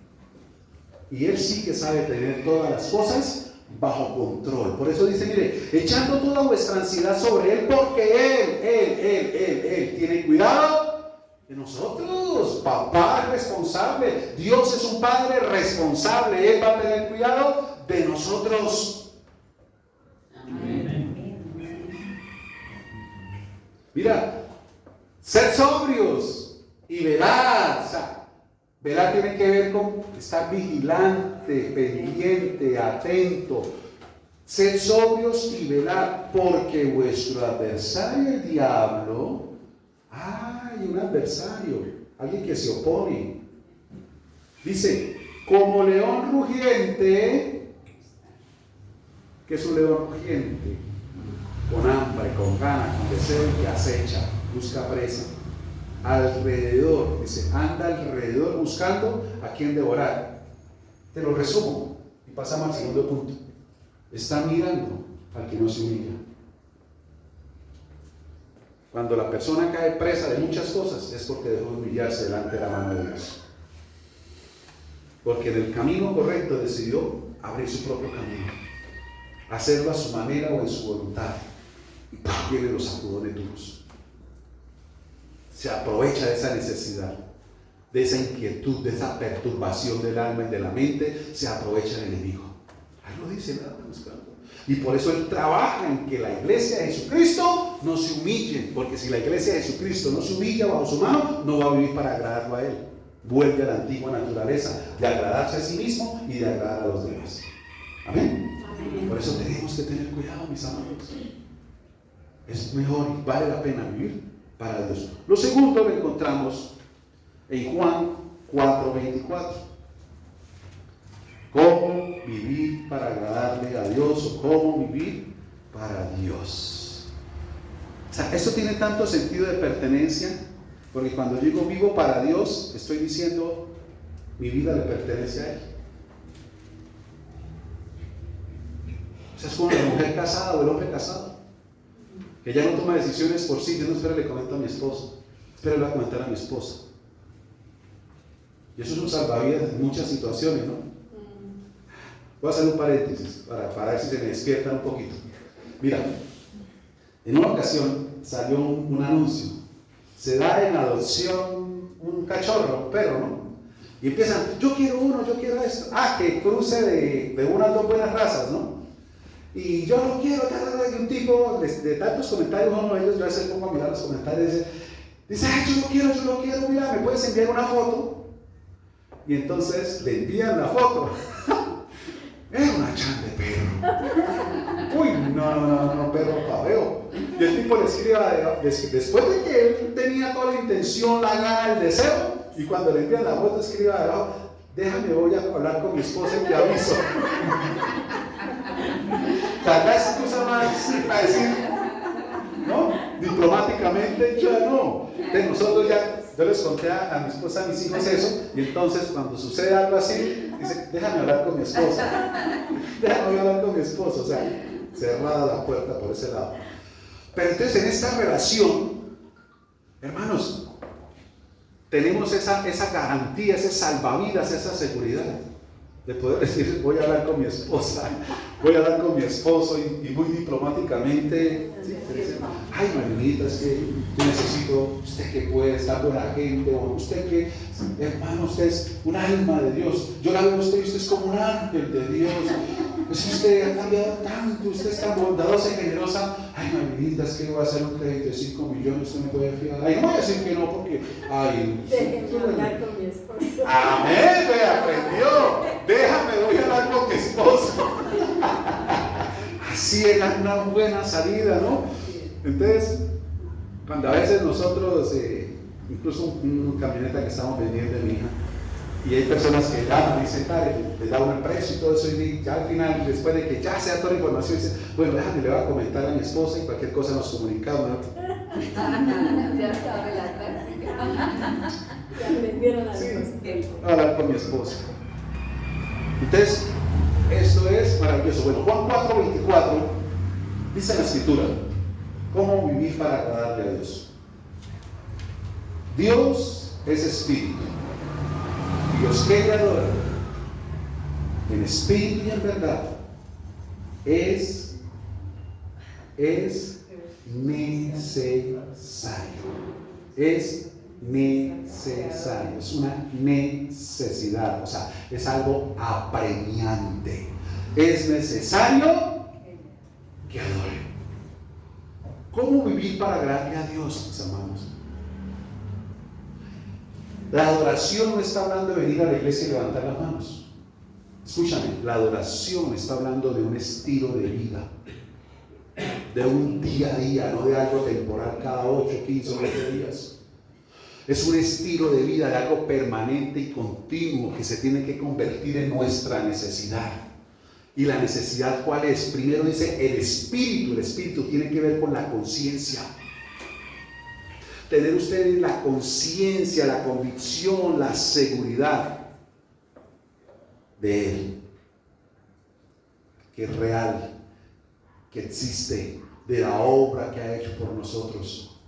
Y Él sí que sabe tener todas las cosas bajo control. Por eso dice, mire, echando toda vuestra ansiedad sobre Él, porque Él tiene cuidado de nosotros. Papá es responsable. Dios es un Padre responsable. Él va a tener cuidado de nosotros. Mira, ser sobrios y velar. O sea, velar tiene que ver con estar vigilante, pendiente, atento. Ser sobrios y velar, porque vuestro adversario, el diablo, hay un adversario, alguien que se opone. Dice, como león rugiente. ¿Qué es un león rugiente? Con hambre, con ganas, con deseo, que acecha, busca presa. alrededor, dice, anda alrededor buscando a quien devorar. Te lo resumo y pasamos al segundo punto. Está mirando al que no se humilla. Cuando la persona cae presa de muchas cosas es porque dejó de humillarse delante de la mano de Dios. Porque en el camino correcto decidió abrir su propio camino, hacerlo a su manera o en su voluntad. Y vienen los sacudones duros. Se aprovecha de esa necesidad, de esa inquietud, de esa perturbación del alma y de la mente, se aprovecha el enemigo. Ahí lo dice, nada buscando. Y por eso él trabaja en que la iglesia de Jesucristo no se humille, porque si la iglesia de Jesucristo no se humilla bajo su mano, no va a vivir para agradarlo a él. Vuelve a la antigua naturaleza de agradarse a sí mismo y de agradar a los demás. Amén. Amén. Por eso tenemos que tener cuidado, mis amados. Es mejor y vale la pena vivir para Dios. Lo segundo lo encontramos en Juan 4:24. ¿Cómo vivir para agradarle a Dios o cómo vivir para Dios? O sea, esto tiene tanto sentido de pertenencia, porque cuando digo vivo para Dios, estoy diciendo mi vida le pertenece a Él. O sea, es como la mujer casada o el hombre casado, que ya no toma decisiones por sí. Yo no espero le comento a mi esposo, espero le voy a comentar a mi esposa. Y eso es un salvavidas en muchas situaciones, ¿no? Voy a hacer un paréntesis para ver si se me despiertan un poquito. Mira, en una ocasión salió un anuncio. Se da en adopción un cachorro, un perro, ¿no? Y empiezan, yo quiero uno, yo quiero esto. Que cruce de unas dos buenas razas, ¿no? Y yo lo quiero, y un tipo de tantos comentarios, uno de ellos, yo a veces pongo a mirar los comentarios, dice, yo lo quiero, mira, ¿me puedes enviar una foto? Y entonces le envían la foto. Es una chan de perro. Uy, no, perro paveo. Y el tipo le escribe, después de que él tenía toda la intención, la gana, el deseo, y cuando le envían la foto, escribe abajo, déjame, voy a hablar con mi esposa y te aviso. Tal vez excusa más para decir, ¿no? Diplomáticamente, ya no. Entonces nosotros yo les conté a mi esposa, a mis hijos eso, y entonces cuando sucede algo así, dice, déjame hablar con mi esposa. Déjame hablar con mi esposo. O sea, cerrada la puerta por ese lado. Pero entonces en esta relación, hermanos, tenemos esa garantía, ese salvavidas, esa seguridad de poder decir, voy a hablar con mi esposa, voy a hablar con mi esposo y muy diplomáticamente, ¿sí? Ay, Marinita, es que yo necesito, usted que puede estar buena gente, o usted que, hermano, usted es un alma de Dios, yo la veo a usted y usted es como un ángel de Dios, pues usted ha cambiado tanto, usted es tan bondadosa y generosa. Ay, Marinita, es que voy a hacer un crédito de 5 millones, usted me puede fiar. Ay, no voy a decir que no, porque, ay, déjenme hablar con mi esposo. Amén, me aprendió. Déjame, voy a hablar con mi esposo. Así es una buena salida, ¿no? Entonces, cuando a veces nosotros, incluso un camioneta que estamos vendiendo de mi hija, y hay personas que llaman y dicen, le da un precio y todo eso, y ya al final, después de que ya sea toda la información, dicen, bueno, déjame, le voy a comentar a mi esposa y cualquier cosa nos comunicamos, ¿no? Ya sabe la táctica. Ya aprendieron a hablar con mi esposa. Entonces, esto es maravilloso. Bueno, Juan 4:24 dice la escritura, ¿cómo vivir para agradarle a Dios? Dios es espíritu, y los que le adoran en espíritu y en verdad es necesario. Es necesario, es una necesidad, o sea, es algo apremiante. Es necesario que adore. ¿Cómo vivir para agradarle a Dios, mis hermanos? La adoración no está hablando de venir a la iglesia y levantar las manos. Escúchame, la adoración está hablando de un estilo de vida, de un día a día, no de algo temporal cada 8, 15 o 20 días. Es un estilo de vida, de algo permanente y continuo que se tiene que convertir en nuestra necesidad. ¿Y la necesidad cuál es? Primero dice el espíritu tiene que ver con la conciencia. tener usted la conciencia, la convicción, la seguridad de Él, que es real, que existe, de la obra que ha hecho por nosotros.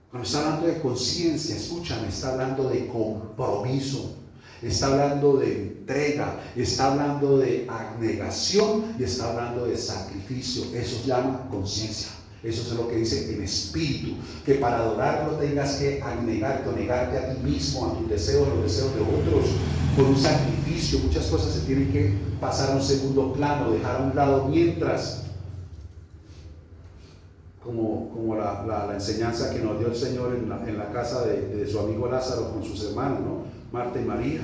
Cuando está hablando de conciencia, escúchame, está hablando de compromiso, está hablando de entrega, está hablando de abnegación y está hablando de sacrificio. Eso se llama conciencia. Eso es lo que dice en espíritu, que para adorarlo tengas que abnegarte, o negarte a ti mismo, a tus deseos, los deseos de otros, con un sacrificio. Muchas cosas se tienen que pasar a un segundo plano, dejar a un lado mientras, como la enseñanza que nos dio el Señor en la casa de su amigo Lázaro con sus hermanos, ¿no? Marta y María.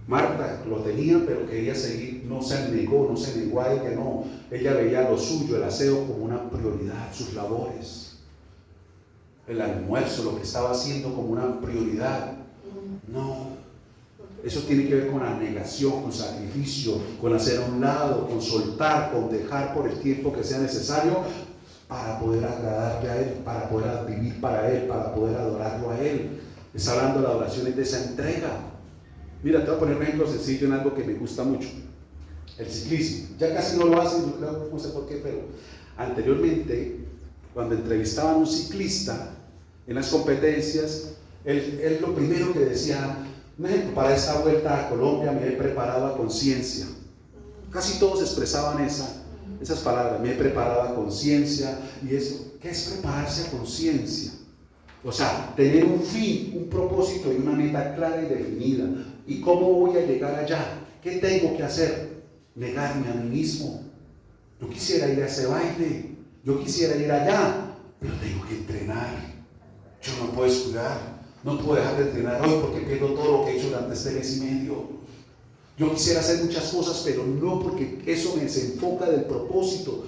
Marta lo tenía, pero quería seguir, no se negó a ella, no. Ella veía lo suyo, el aseo, como una prioridad, sus labores, el almuerzo, lo que estaba haciendo como una prioridad. No, eso tiene que ver con abnegación, con sacrificio, con hacer a un lado, con soltar, con dejar por el tiempo que sea necesario para poder agradarle a Él, para poder vivir para Él, para poder adorarlo a Él. Está hablando de la oración y de esa entrega. Mira, te voy a poner un ejemplo sencillo en algo que me gusta mucho: el ciclismo. Ya casi no lo hacen, yo creo, no sé por qué, pero anteriormente, cuando entrevistaban a un ciclista en las competencias, él lo primero que decía: para esta vuelta a Colombia me he preparado a conciencia. Casi todos expresaban esas palabras: me he preparado a conciencia. Y eso, ¿qué es prepararse a conciencia? O sea, tener un fin, un propósito y una meta clara y definida. ¿Y cómo voy a llegar allá? ¿Qué tengo que hacer? Negarme a mí mismo. Yo quisiera ir a ese baile, yo quisiera ir allá, pero tengo que entrenar. Yo no puedo descuidar, no puedo dejar de entrenar hoy porque pierdo todo lo que he hecho durante este mes y medio. Yo quisiera hacer muchas cosas, pero no, porque eso me desenfoca del propósito.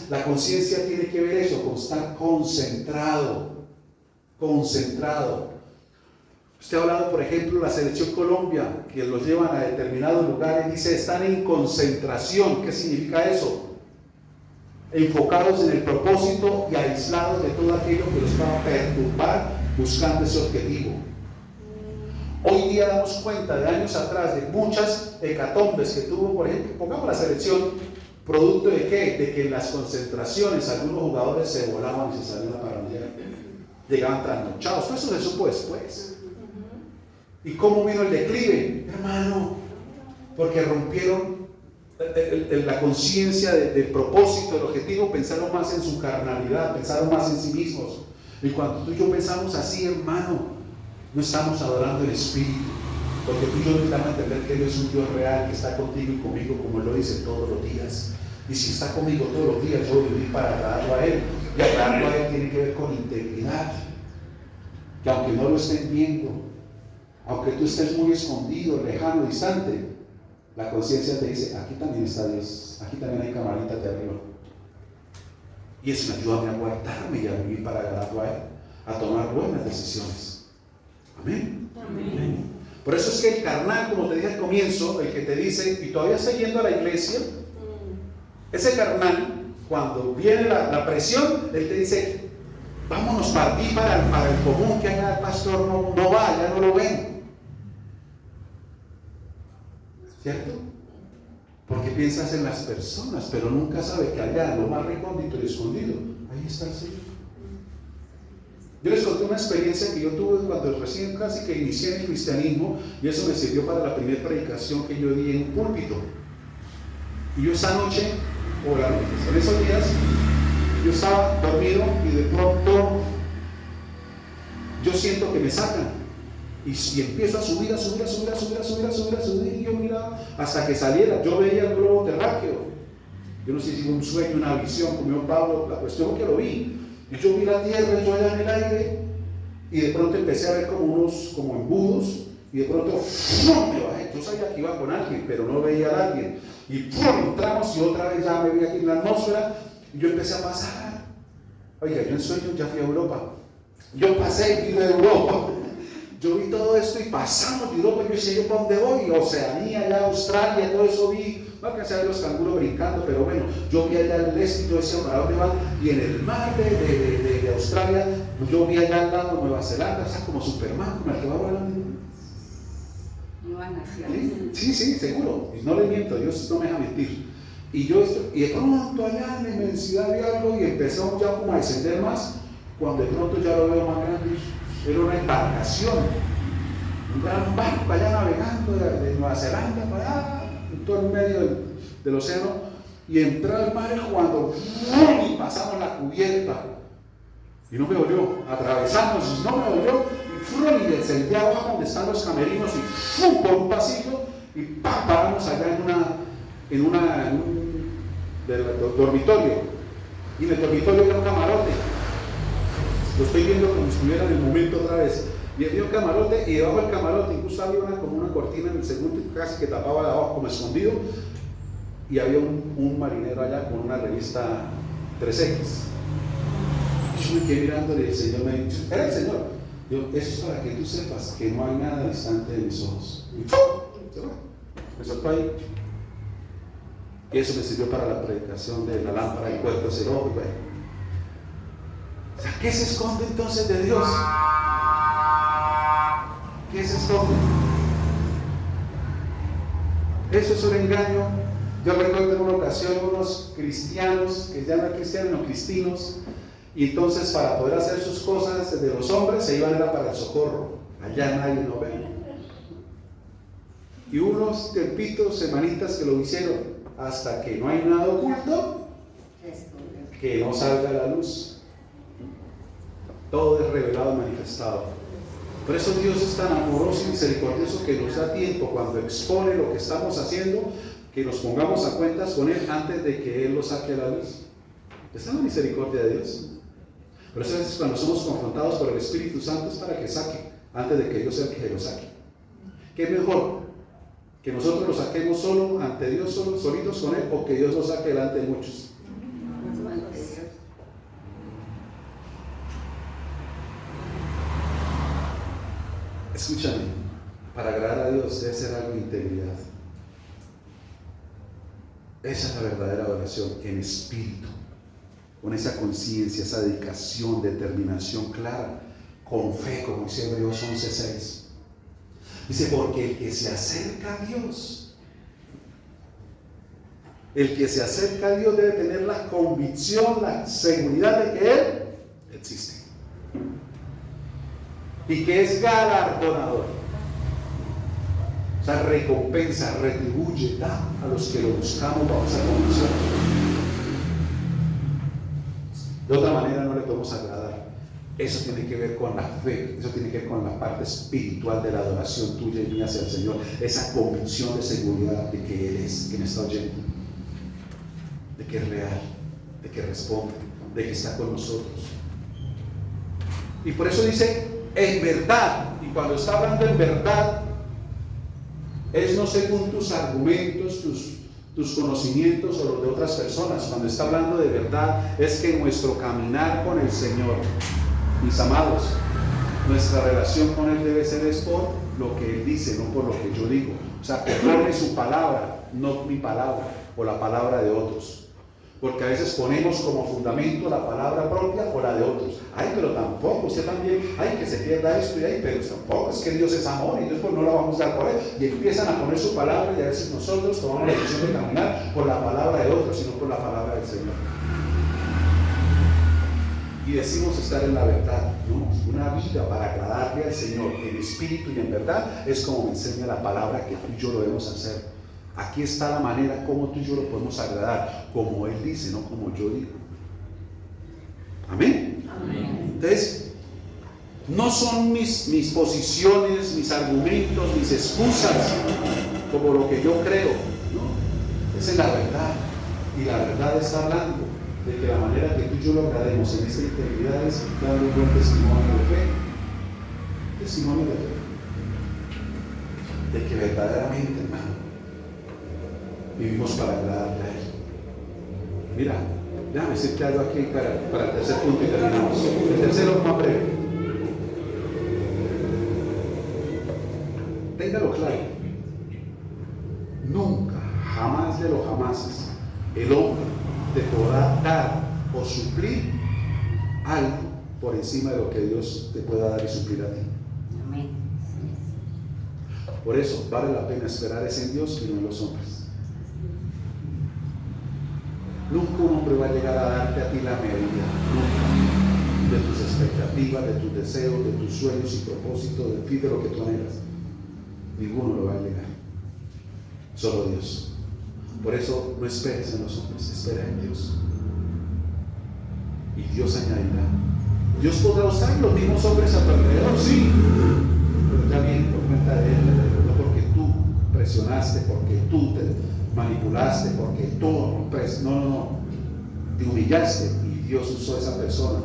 La conciencia tiene que ver eso, con estar concentrado. Usted ha hablado, por ejemplo, de la selección Colombia, que los llevan a determinados lugares, dice: están en concentración. ¿Qué significa eso? Enfocados en el propósito y aislados de todo aquello que los va a perturbar buscando ese objetivo. Hoy día damos cuenta de años atrás de muchas hecatombes que tuvo, por ejemplo, pongamos la selección, producto de ¿qué? De que en las concentraciones algunos jugadores se volaban y se salían a paranoia, llegaban trasnochados. Todo eso se supo después. ¿Y cómo vino el declive? Hermano, porque rompieron la conciencia del propósito, del objetivo, pensaron más en su carnalidad, pensaron más en sí mismos. Y cuando tú y yo pensamos así, hermano, no estamos adorando el Espíritu, porque tú y yo necesitamos entender que Él es un Dios real, que está contigo y conmigo, como Él lo dice todos los días. Y si está conmigo todos los días, yo voy a vivir para agradarlo a Él. Y agradarlo a Él tiene que ver con integridad, que aunque no lo estén viendo, aunque tú estés muy escondido, lejano, distante, la conciencia te dice: aquí también está Dios, aquí también hay camaritas de arriba. Y eso me ayuda a aguantarme y a vivir para agradarlo a Él, a tomar buenas decisiones. Amén. Amén. Por eso es que el carnal, como te dije al comienzo, el que te dice, y todavía está yendo a la iglesia, ese carnal, cuando viene la presión, él te dice: vámonos para ti, para el común, que allá el pastor no va, ya no lo ven. ¿Cierto? Porque piensas en las personas, pero nunca sabe que allá, en lo más recóndito y escondido, ahí está el Señor. Yo les conté una experiencia que yo tuve cuando recién casi que inicié en el cristianismo, y eso me sirvió para la primera predicación que yo di en un púlpito. Y yo esa noche, en esos días, yo estaba dormido y de pronto yo siento que me sacan y empiezo a subir, y yo miraba hasta que saliera. Yo veía el globo terráqueo. Yo no sé si fue un sueño, una visión, como Pablo, la cuestión es que lo vi. Y yo vi la tierra, yo allá en el aire, y de pronto empecé a ver como embudos, y de pronto ¡fum!, me bajé. Yo sabía que iba con alguien, pero no veía a alguien. Y ¡pum!, entramos y otra vez ya me vi aquí en la atmósfera, y yo empecé a pasar. Oiga, yo en sueño ya fui a Europa. Yo pasé y vine de Europa. Yo vi todo esto y pasamos de Europa, y yo decía: ¿yo para dónde voy? Oceanía, allá Australia, todo eso vi. no alcancé a ver los canguros brincando, pero bueno, yo vi allá el este y yo decía, ¿para dónde van? Y en el mar de Australia, yo vi allá al lado de Nueva Zelanda, o sea, como Superman, como el que va volando. Sí, seguro, y no le miento, Dios no me deja mentir. Y de pronto allá en la inmensidad de algo, y empezamos ya como a descender más, cuando de pronto ya lo veo más grande, era una embarcación, un gran barco allá navegando de Nueva Zelanda para allá, en todo el medio del océano, y entré al mar cuando y pasamos la cubierta, y no me olió, atravesamos, y no me olió, y descendí abajo donde están los camerinos, y por un pasillo, y paramos allá en un dormitorio, y en el dormitorio había un camarote. Lo estoy viendo como si estuviera en el momento otra vez. Y había un camarote, y debajo del camarote incluso había como una cortina en el segundo, casi que tapaba de abajo como escondido, y había un marinero allá con una revista 3X. Y yo me quedé mirándole, y el Señor me dijo, era el Señor. Yo, eso es para que tú sepas que no hay nada distante de mis ojos. Y se va, me soltó ahí. Y eso me sirvió para la predicación de la lámpara del cuerpo, ese ojo, bueno. O sea, ¿qué se esconde entonces de Dios? ¿Qué se esconde? Eso es un engaño. Yo recuerdo en una ocasión unos cristianos, que ya no eran cristianos, no cristinos, y entonces para poder hacer sus cosas de los hombres se iban era para el socorro. Allá nadie lo ve. Y unos tempitos, semanitas que lo hicieron, hasta que no hay nada oculto, que no salga a la luz. Todo es revelado y manifestado. Por eso Dios es tan amoroso y misericordioso que nos da tiempo cuando expone lo que estamos haciendo, que nos pongamos a cuentas con Él antes de que Él lo saque a la luz. Esta es la misericordia de Dios. Por eso a veces cuando somos confrontados por el Espíritu Santo es para que saque, antes de que Dios sea el que lo saque. ¿Qué mejor? ¿Que nosotros lo saquemos solo ante Dios, solitos con Él, o que Dios lo saque delante de muchos? Escúchame, para agradar a Dios debe ser algo de integridad. Esa es la verdadera adoración, en espíritu, con esa conciencia, esa dedicación, determinación clara, con fe, como dice Hebreos 11:6. Dice, porque el que se acerca a Dios, debe tener la convicción, la seguridad de que Él existe. Y que es galardonador. O sea, recompensa, retribuye, da a los que lo buscamos bajo esa condición. De otra manera no le podemos agradar. Eso tiene que ver con la fe, eso tiene que ver con la parte espiritual de la adoración tuya y mía hacia el Señor. Esa convicción de seguridad de que Él es, que me está oyendo, de que es real, de que responde, de que está con nosotros. Y por eso dice, en verdad, y cuando está hablando en verdad, es no según tus argumentos, tus conocimientos o los de otras personas. Cuando está hablando de verdad, es que nuestro caminar con el Señor, mis amados, nuestra relación con Él debe ser es por lo que Él dice, no por lo que yo digo. O sea, perdone su palabra, no mi palabra, o la palabra de otros. Porque a veces ponemos como fundamento la palabra propia o la de otros. Ay, pero tampoco, usted también, ay, que se pierda esto y ahí, pero tampoco, es que Dios es amor y después no la vamos a dar por Él. Y empiezan a poner su palabra y a veces nosotros tomamos la decisión de caminar por la palabra de otros y no por la palabra del Señor. Y decimos estar en la verdad, ¿no? Una vida para agradarle al Señor en espíritu y en verdad es como me enseña la palabra que tú y yo lo debemos hacer. Aquí está la manera como tú y yo lo podemos agradar, como Él dice, no como yo digo. Amén. Amén. Entonces, no son mis posiciones, mis argumentos, mis excusas, como lo que yo creo, ¿no? Esa es la verdad. Y la verdad está hablando de que la manera que tú y yo lo agrademos en esta integridad es dando un buen testimonio de fe. Testimonio de fe. De que verdaderamente, hermano, vivimos para agradarle a Él. Mira, déjame decirte algo aquí para el tercer punto y terminamos. El tercero más breve. Téngalo claro. Nunca, jamás jamás de los jamases, el hombre te podrá dar o suplir algo por encima de lo que Dios te pueda dar y suplir a ti. Amén. Por eso vale la pena esperar es en Dios y no en los hombres. Nunca un hombre va a llegar a darte a ti la medida, nunca, de tus expectativas, de tus deseos, de tus sueños y propósitos, de ti, de lo que tú anhelas. Ninguno lo va a llegar, solo Dios. Por eso no esperes en los hombres, espera en Dios. Y Dios añadirá. Dios podrá usar los mismos hombres a tu alrededor, sí, pero ya viene por cuenta de Él, no porque tú presionaste, porque tú te manipulaste, porque tú no, te humillaste y Dios usó a esa persona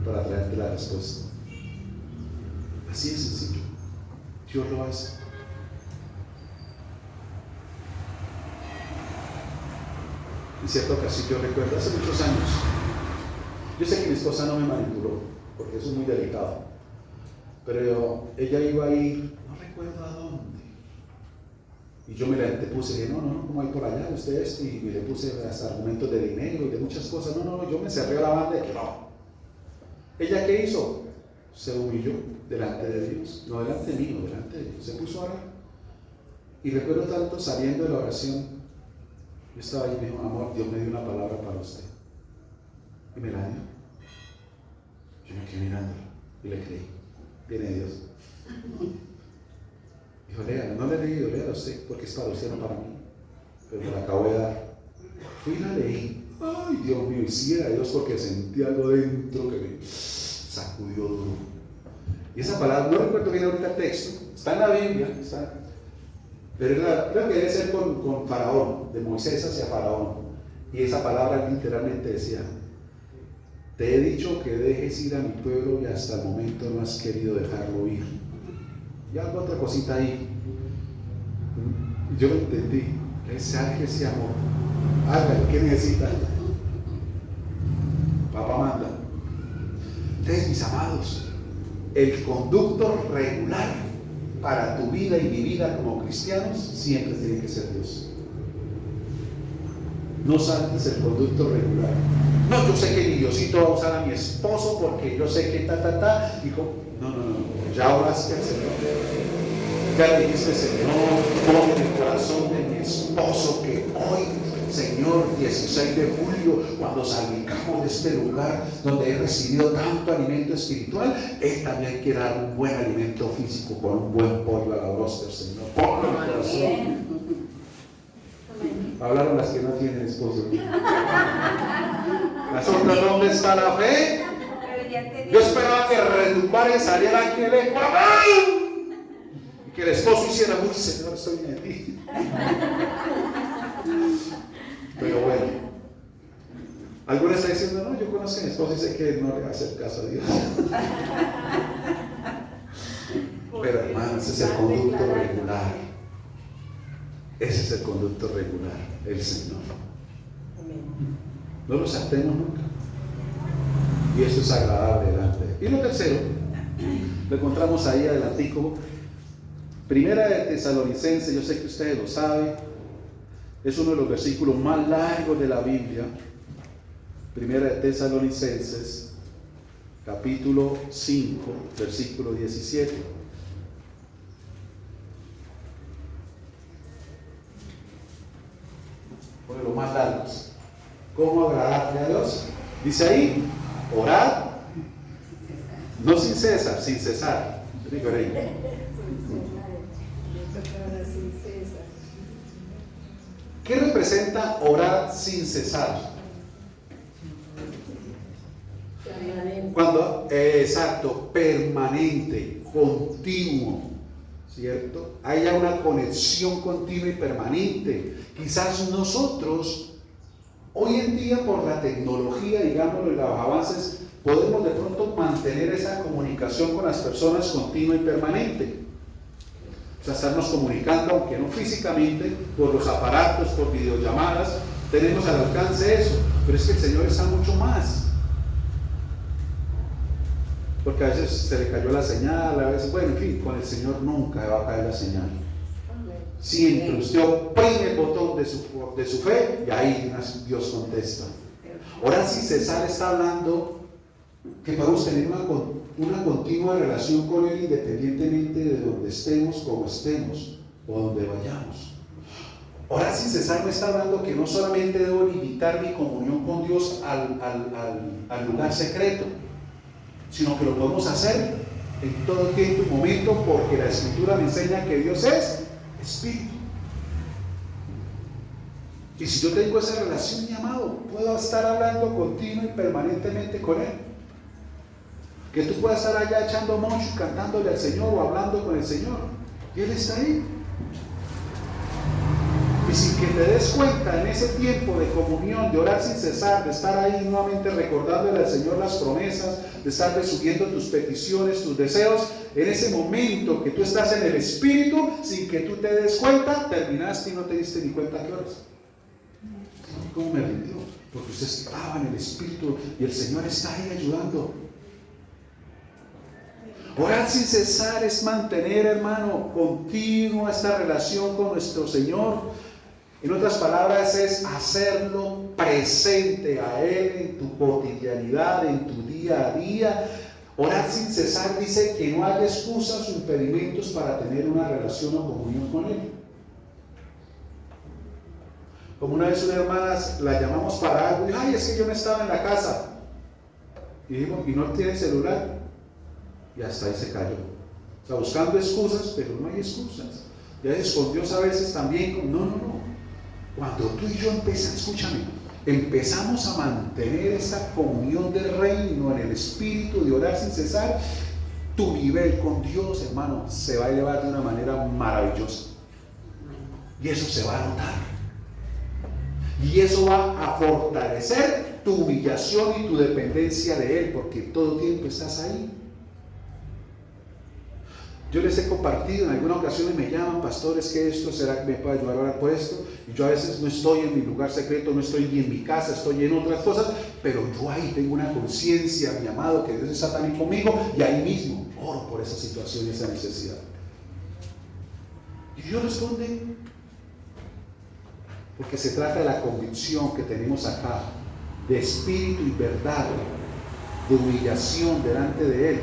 para traerte la respuesta. Así es sencillo, Dios lo hace. En cierta ocasión, yo recuerdo hace muchos años, yo sé que mi esposa no me manipuló, porque eso es muy delicado, pero ella iba a ir, no recuerdo a dónde, y yo me la antepuse y dije, no, ¿cómo hay por allá usted esto? Y le puse hasta argumentos de dinero y de muchas cosas, no, yo me cerré a la banda y dije, no. ¿Ella qué hizo? Se humilló delante de Dios, no delante mío, delante de Dios, se puso a orar. Y recuerdo tanto saliendo de la oración, yo estaba ahí y me dijo, amor, Dios me dio una palabra para usted. Y me la dio. Yo me quedé mirándola y le creí. Viene Dios. Dijo, Lea, no le he leído, léala usted, porque es para usted, no para mí. Pero me la acabo de dar. Fui y la leí. Ay, Dios mío, y sí era Dios porque sentí algo dentro que me sacudió duro. Y esa palabra, no recuerdo bien ahorita el texto, está en la Biblia, está. Pero creo que debe ser con Faraón, de Moisés hacia Faraón. Y esa palabra literalmente decía, te he dicho que dejes ir a mi pueblo y hasta el momento no has querido dejarlo ir. Y algo otra cosita ahí. Yo lo entendí, ese amor. Hágale, ¿qué necesita? Papá manda. Entonces, mis amados, el conducto regular para tu vida y mi vida como cristianos siempre tiene que ser Dios. No saltes el conducto regular. No, yo sé que mi Diosito va a usar a mi esposo porque yo sé que no, ya oraste al Señor. Ya le dijiste, Señor, pon en el corazón de mi esposo que hoy, Señor, 16 de julio, cuando salgamos de este lugar donde he recibido tanto alimento espiritual, Él también quiere dar un buen alimento físico con un buen pollo a la bróster, Señor. Ponlo en el corazón. Hablaron las que no tienen esposo. Las otras, ¿dónde está la fe? Yo esperaba que retumbara y saliera aquí el eco. Y que el esposo hiciera, uy, Señor, estoy en ti. Pero bueno, algunos están diciendo, no, yo conozco a mi esposo y sé que no le va a hacer caso a Dios. Pero hermano, ese es el conducto regular. Ese es el conducto regular, el Señor. No lo saltemos nunca. Y eso es agradable delante. Y lo tercero, lo encontramos ahí adelantico. Primera de Tesalonicenses, yo sé que ustedes lo saben. Es uno de los versículos más largos de la Biblia. Primera de Tesalonicenses, capítulo 5, versículo 17. Uno de los más largos. ¿Cómo agradarle a Dios? Dice ahí, orad, no sin cesar, sin cesar. ¿Qué representa orar sin cesar? Cuando, exacto, permanente, continuo, ¿cierto? Haya una conexión continua y permanente. Quizás nosotros, hoy en día, por la tecnología, digámoslo, y los avances, podemos de pronto mantener esa comunicación con las personas continua y permanente. O sea, estarnos comunicando, aunque no físicamente, por los aparatos, por videollamadas, tenemos al alcance eso. Pero es que el Señor está mucho más. Porque a veces se le cayó la señal, a veces, bueno, en fin, con el Señor nunca va a caer la señal. Siempre usted oprime el botón de su fe y ahí Dios contesta. Orar sin cesar está hablando que podemos tener una continua relación con Él independientemente de donde estemos, como estemos o donde vayamos. Orar sin cesar me está hablando que no solamente debo limitar mi comunión con Dios al lugar secreto, sino que lo podemos hacer en todo tiempo y momento, porque la Escritura me enseña que Dios es Espíritu. Y si yo tengo esa relación, mi amado, puedo estar hablando continuo y permanentemente con Él. Que tú puedas estar allá echando mocho y cantándole al Señor o hablando con el Señor, y Él está ahí. Y sin que te des cuenta, en ese tiempo de comunión, de orar sin cesar, de estar ahí nuevamente recordándole al Señor las promesas, de estar subiendo tus peticiones, tus deseos, en ese momento que tú estás en el Espíritu, sin que tú te des cuenta, terminaste y no te diste ni cuenta a qué horas. ¿Cómo me rindió? Porque usted estaba en el Espíritu y el Señor está ahí ayudando. Orar sin cesar es mantener, hermano, continua esta relación con nuestro Señor. En otras palabras, es hacerlo presente a Él en tu cotidianidad, en tu día a día. Orar sin cesar dice que no hay excusas o impedimentos para tener una relación o comunión con Él. Como una vez una hermana la llamamos para algo y dijo: ay, es que yo no estaba en la casa. Y dijimos: ¿y no tiene celular? Y hasta ahí se cayó. O sea, buscando excusas, pero no hay excusas. Y a veces con Dios a veces también, no. Cuando tú y yo empezamos a mantener esta comunión del reino en el Espíritu, de orar sin cesar, tu nivel con Dios, hermano, se va a elevar de una manera maravillosa. Y eso se va a notar. Y eso va a fortalecer tu humillación y tu dependencia de Él, porque todo tiempo estás ahí. Yo les he compartido en alguna ocasión y me llaman: pastores, ¿qué esto? ¿Será que me puede ayudar a orar por esto? Y yo a veces no estoy en mi lugar secreto, no estoy ni en mi casa, estoy en otras cosas, pero yo ahí tengo una conciencia, mi amado, que Dios está también conmigo, y ahí mismo oro por esa situación y esa necesidad. Y Dios responde, porque se trata de la convicción que tenemos acá, de espíritu y verdad, de humillación delante de Él,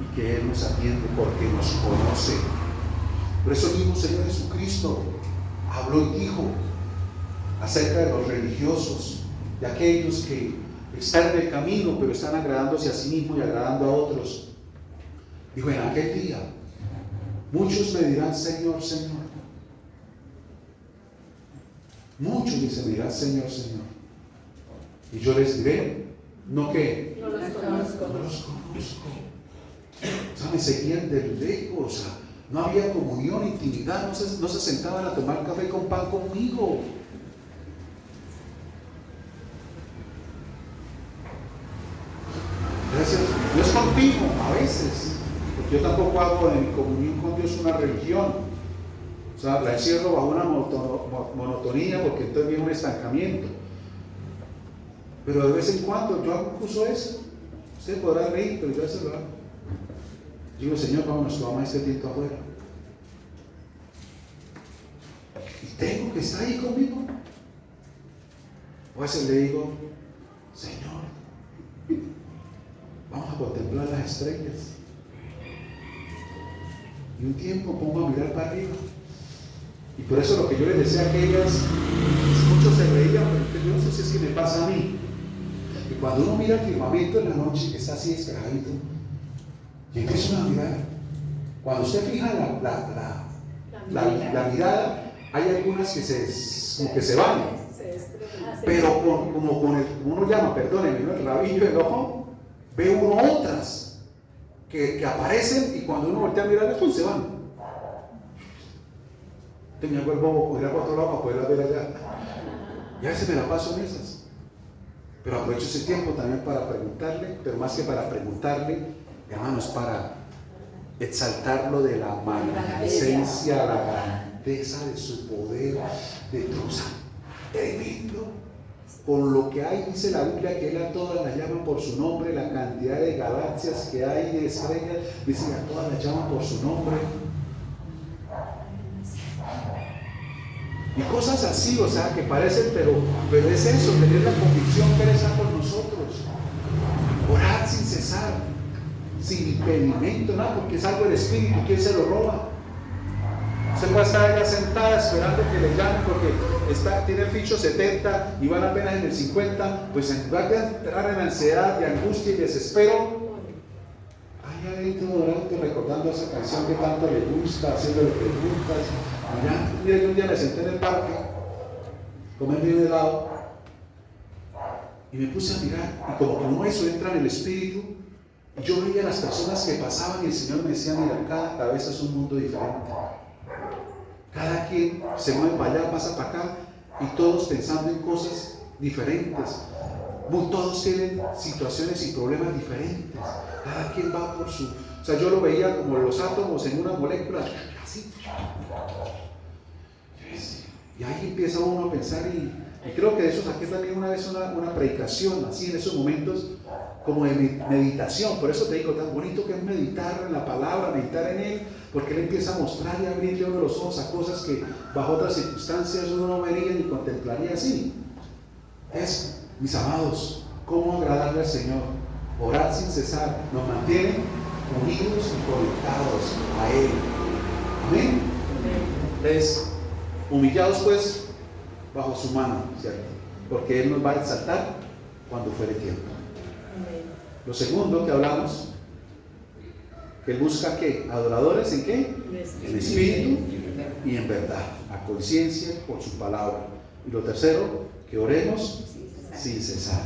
y que Él nos atiende porque nos conoce. Por eso mismo Señor Jesucristo habló y dijo acerca de los religiosos, de aquellos que están en el camino pero están agradándose a sí mismos y agradando a otros. Dijo: en aquel día muchos me dirán: Señor, Señor. Muchos me dirán: Señor, Señor. Y yo les diré: ¿no qué? No los conozco. No los conozco. O sea, me seguían de lejos. O sea, no había comunión, intimidad, no se sentaban a tomar café con pan conmigo. Gracias. No es continuo, a veces, porque yo tampoco hago de mi comunión con Dios una religión. O sea, la encierro bajo una monotonía, porque entonces viene un estancamiento. Pero de vez en cuando yo hago uso de eso. Usted podrá reír, pero yo se lo hago. Digo: Señor, vámonos, tomamos este tiempo afuera. Y tengo que estar ahí conmigo. O a veces le digo: Señor, vamos a contemplar las estrellas. Y un tiempo pongo a mirar para arriba. Y por eso lo que yo les decía a aquellas, muchos se reían, pero yo no sé si es que me pasa a mí. Y cuando uno mira el firmamento en la noche, que está así despejadito, y empieza a mirar, cuando usted fija la mirada, hay algunas que se van, pero como uno llama, perdónenme, el rabillo del ojo, ve uno otras que aparecen, y cuando uno voltea a mirar, después se van. Me hago el bobo, mirar para otro lado para poderlas ver allá. Y a veces me la paso en esas. Pero aprovecho ese tiempo también para preguntarle, pero más que para preguntarle, hermanos, para exaltarlo de la magnificencia, la grandeza de su poder, de Dios, tremendo. Con lo que hay, dice la Biblia, que Él a todas las llama por su nombre, la cantidad de galaxias que hay, de estrellas, dice: a todas las llaman por su nombre. Y cosas así, o sea, que parecen, pero es eso, tener la convicción que Él está con nosotros. Orar sin cesar, sin impedimento, nada, porque es algo del Espíritu. ¿Quién se lo roba? Usted puede estar allá sentada esperando que le llamen porque tiene el ficho 70 y van apenas en el 50, pues en lugar de entrar en ansiedad, de angustia y desespero, ahí adentro orando, recordando esa canción que tanto le gusta, haciéndole preguntas. Allá, mira, un día me senté en el parque, comiendo un helado, y me puse a mirar, y como eso entra en el Espíritu, yo veía a las personas que pasaban y el Señor me decía, mira, cada cabeza es un mundo diferente. Cada quien se mueve para allá, pasa para acá, y todos pensando en cosas diferentes. Todos tienen situaciones y problemas diferentes. Cada quien va por su... O sea, yo lo veía como los átomos en una molécula, así. Y ahí empieza uno a pensar, y creo que de eso saqué también una vez una predicación, así en esos momentos, como de meditación. Por eso te digo, tan bonito que es meditar en la palabra, meditar en Él, porque Él empieza a mostrar y a abrirle uno los ojos a cosas que bajo otras circunstancias uno no vería ni contemplaría así. Es, mis amados, cómo agradarle al Señor. Orar sin cesar nos mantiene unidos y conectados a Él. Amén. Es humillados pues bajo su mano, ¿cierto? Porque Él nos va a exaltar cuando fuere tiempo. Lo segundo que hablamos, que Él busca ¿qué? Adoradores ¿en qué? En espíritu y en verdad, a conciencia por su palabra. Y lo tercero, que oremos sin cesar.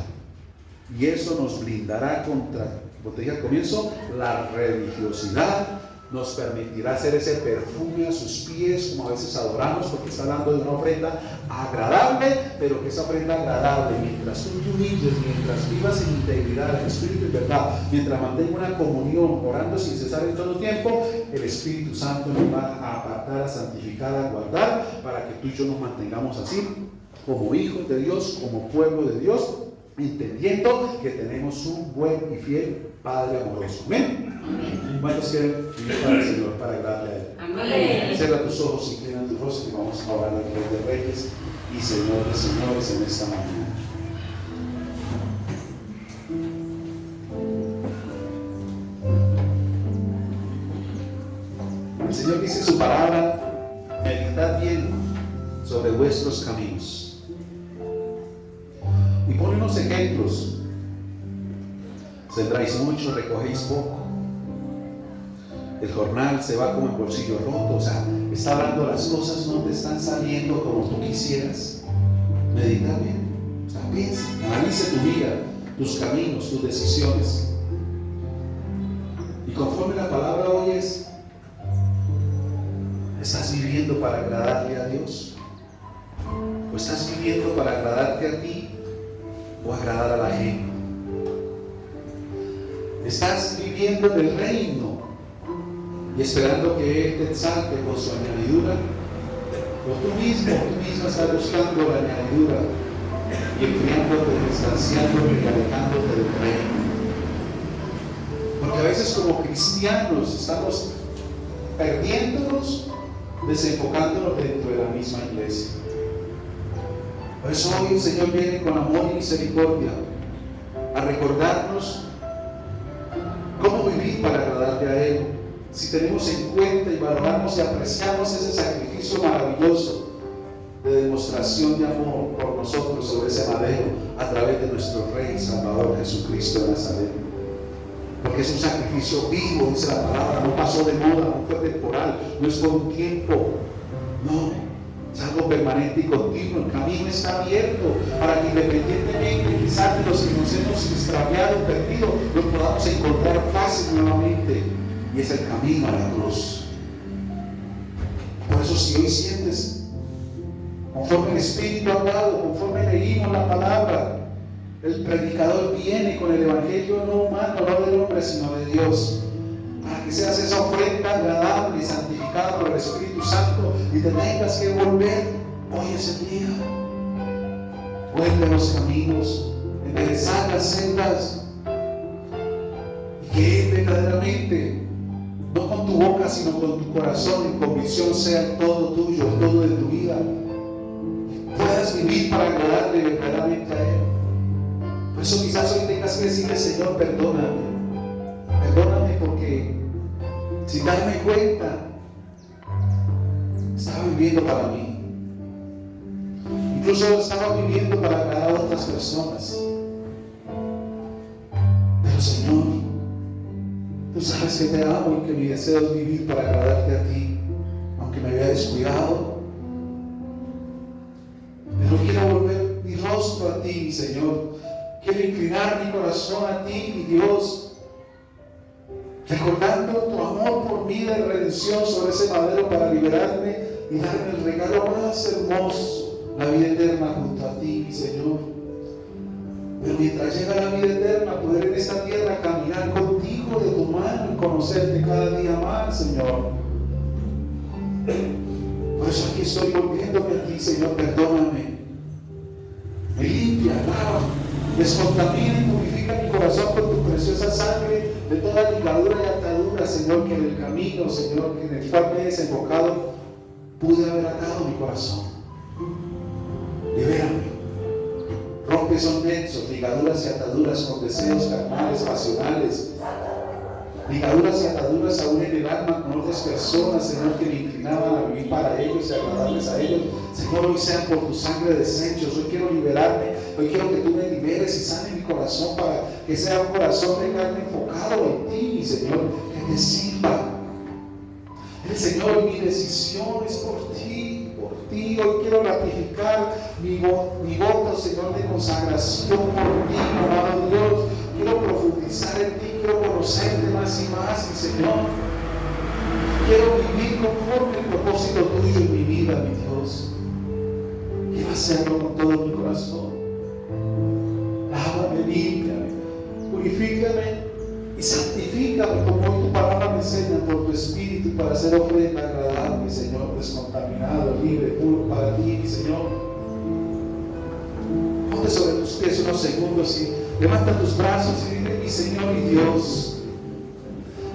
Y eso nos blindará contra, como te dije al comienzo, la religiosidad. Nos permitirá hacer ese perfume a sus pies, como a veces adoramos, porque está hablando de una ofrenda agradable, pero que esa ofrenda agradable, mientras tú te humilles, mientras vivas en integridad, en espíritu y verdad, mientras mantenga una comunión, orando sin cesar en todo tiempo, el Espíritu Santo nos va a apartar, a santificar, a guardar, para que tú y yo nos mantengamos así, como hijos de Dios, como pueblo de Dios, entendiendo que tenemos un buen y fiel Padre amoroso. Amén. ¿Cuántos quieren vivir para el Señor, para agradarle a Él? Amén. Cierra tus ojos, inclina tu rostro y vamos a orar al Rey de Reyes y Señor de Señores en esta mañana. El Señor dice en su palabra: meditad bien sobre vuestros caminos. Y pone unos ejemplos. Sembráis mucho, recogéis poco. El jornal se va como el bolsillo roto. O sea, está hablando, las cosas no te están saliendo como tú quisieras. Medita bien. O sea, piensa, analice tu vida, tus caminos, tus decisiones. Y conforme la palabra oyes, ¿estás viviendo para agradarle a Dios? ¿O estás viviendo para agradarte a ti o agradar a la gente? ¿Estás viviendo en el reino y esperando que Él te exalte con su añadidura? ¿O tú misma estás buscando la añadidura y enfriándote, distanciándote y alejándote del reino? Porque a veces como cristianos estamos perdiéndonos, desenfocándonos dentro de la misma iglesia. Por eso hoy el Señor viene con amor y misericordia a recordarnos cómo vivir para agradarle a Él. Si tenemos en cuenta y valoramos y apreciamos ese sacrificio maravilloso de demostración de amor por nosotros sobre ese madero a través de nuestro Rey y Salvador Jesucristo de Nazaret. Porque es un sacrificio vivo, dice la palabra, no pasó de moda, no fue temporal, no es por un tiempo, no, es algo permanente y continuo. El camino está abierto para que independientemente quizás de los que nos hemos extraviado, perdido, lo podamos encontrar fácil nuevamente. Y es el camino a la cruz. Por eso si hoy sientes, conforme el Espíritu ha hablado, conforme leímos la palabra, el predicador viene con el evangelio no humano, no del hombre, sino de Dios, para que seas esa ofrenda agradable y santificada por el Espíritu Santo y te tengas que volver. Hoy es el día. Vuelve a los caminos, enderezar las sendas, y que Él verdaderamente, no con tu boca, sino con tu corazón, en convicción, sea todo tuyo, todo de tu vida. puedas vivir para agradarle verdaderamente a Él. Por eso quizás hoy tengas que decirle: Señor, perdóname. Perdóname porque sin darme cuenta estaba viviendo para mí. Incluso estaba viviendo para agradar a otras personas. Pero Señor, tú sabes que te amo y que mi deseo es vivir para agradarte a ti, aunque me había descuidado. Pero quiero volver mi rostro a ti, mi Señor. Quiero inclinar mi corazón a ti, mi Dios, recordando tu amor por mí de redención sobre ese madero para liberarme y darme el regalo más hermoso, la vida eterna junto a ti, mi Señor. Pero mientras llega la vida eterna, poder en esta tierra caminar contigo de tu mano y conocerte cada día más, Señor. Por eso aquí estoy volviéndome a ti, Señor. Perdóname, me limpia, lava, descontamina y purifica mi corazón con tu preciosa sangre de toda ligadura y atadura, Señor, que en el camino, Señor, en el cual me he desenfocado, pude haber atado mi corazón. Libérame. Rompe esos nexos, ligaduras y ataduras con deseos carnales, pasionales, ligaduras y ataduras aún en el alma con otras personas, Señor, que me inclinaban a vivir para ellos y agradarles a ellos. Señor, hoy sean por tu sangre desechos. Hoy quiero liberarme, hoy quiero que tú me liberes y sane mi corazón para que sea un corazón de carne enfocado en ti, Señor, que te sirva. El Señor, mi decisión es por ti, por ti. Hoy quiero ratificar mi voto, Señor, de consagración por ti, amado Dios. Quiero profundizar en ti, quiero conocerte más y más, mi Señor. Quiero vivir conforme el propósito tuyo en mi vida, mi Dios. Quiero hacerlo con todo mi corazón. Lávame, límpiame, purifícame y santifícame como hoy tu palabra me enseña por tu Espíritu para hacer ofrenda agradable, Señor, descontaminado, libre, puro para ti, mi Señor. Ponte sobre tus pies unos segundos y levanta tus brazos y dile: mi Señor y Dios,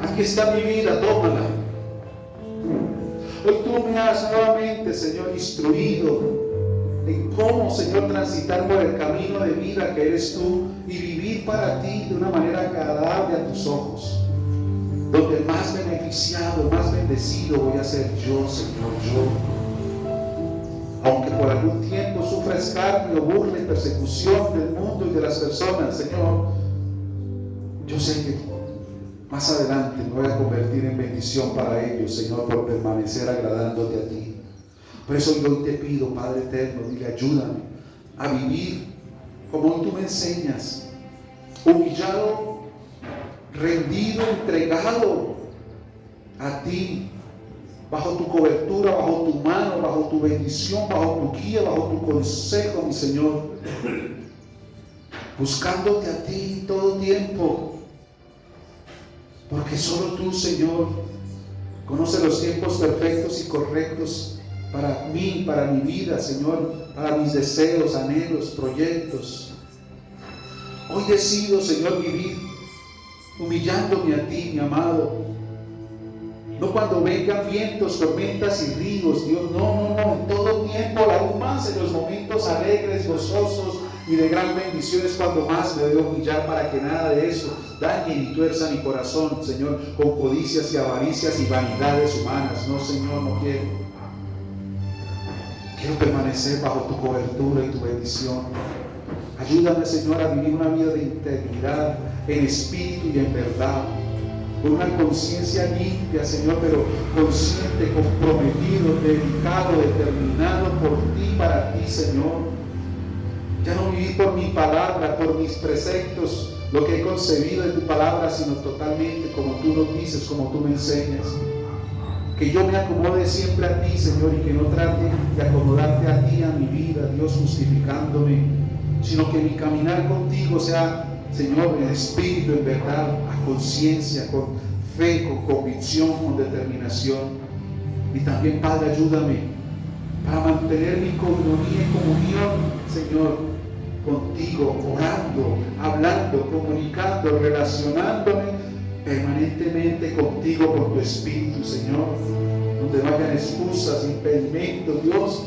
aquí está mi vida, tómala. Hoy tú me has nuevamente, Señor, instruido en cómo, Señor, transitar por el camino de vida que eres tú y vivir para ti de una manera agradable a tus ojos, donde el más beneficiado, el más bendecido voy a ser yo, Señor, yo. Aunque por algún tiempo sufra escarnio, burla y persecución del mundo y de las personas, Señor, yo sé que más adelante me voy a convertir en bendición para ellos, Señor, por permanecer agradándote a ti. Por eso yo hoy te pido, Padre eterno, dile: ayúdame a vivir como hoy tú me enseñas, humillado, rendido, entregado a ti, bajo tu cobertura, bajo tu mano, bajo tu bendición, bajo tu guía, bajo tu consejo, mi Señor, buscándote a ti todo tiempo, porque solo tú, Señor, conoces los tiempos perfectos y correctos para mí, para mi vida, Señor, para mis deseos, anhelos, proyectos. Hoy decido, Señor, vivir humillándome a ti, mi amado. No cuando vengan vientos, tormentas y ríos, Dios, no, en todo tiempo, aún más en los momentos alegres, gozosos y de gran bendición es cuando más me debo humillar, para que nada de eso dañe ni tuerza mi corazón, Señor, con codicias y avaricias y vanidades humanas. No, Señor, no quiero. Quiero permanecer bajo tu cobertura y tu bendición. Ayúdame, Señor, a vivir una vida de integridad en espíritu y en verdad, con una conciencia limpia, Señor, pero consciente, comprometido, dedicado, determinado por ti, para ti, Señor. Ya no vivir por mi palabra, por mis preceptos, lo que he concebido de tu palabra, sino totalmente como tú lo dices, como tú me enseñas. Que yo me acomode siempre a ti, Señor, y que no trate de acomodarte a ti, a mi vida, Dios, justificándome, sino que mi caminar contigo sea, Señor, en espíritu, en verdad, a conciencia, con fe, con convicción, con determinación. Y también, Padre, ayúdame para mantener mi comunión y comunión, Señor, contigo, orando, hablando, comunicando, relacionándome permanentemente contigo por tu Espíritu, Señor, donde no hayan excusas, impedimentos, Dios,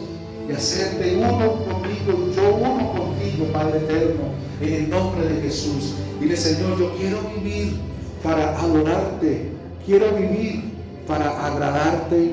y hacerte uno conmigo, yo uno contigo, Padre eterno, en el nombre de Jesús. Dile, Señor, yo quiero vivir para adorarte, quiero vivir para agradarte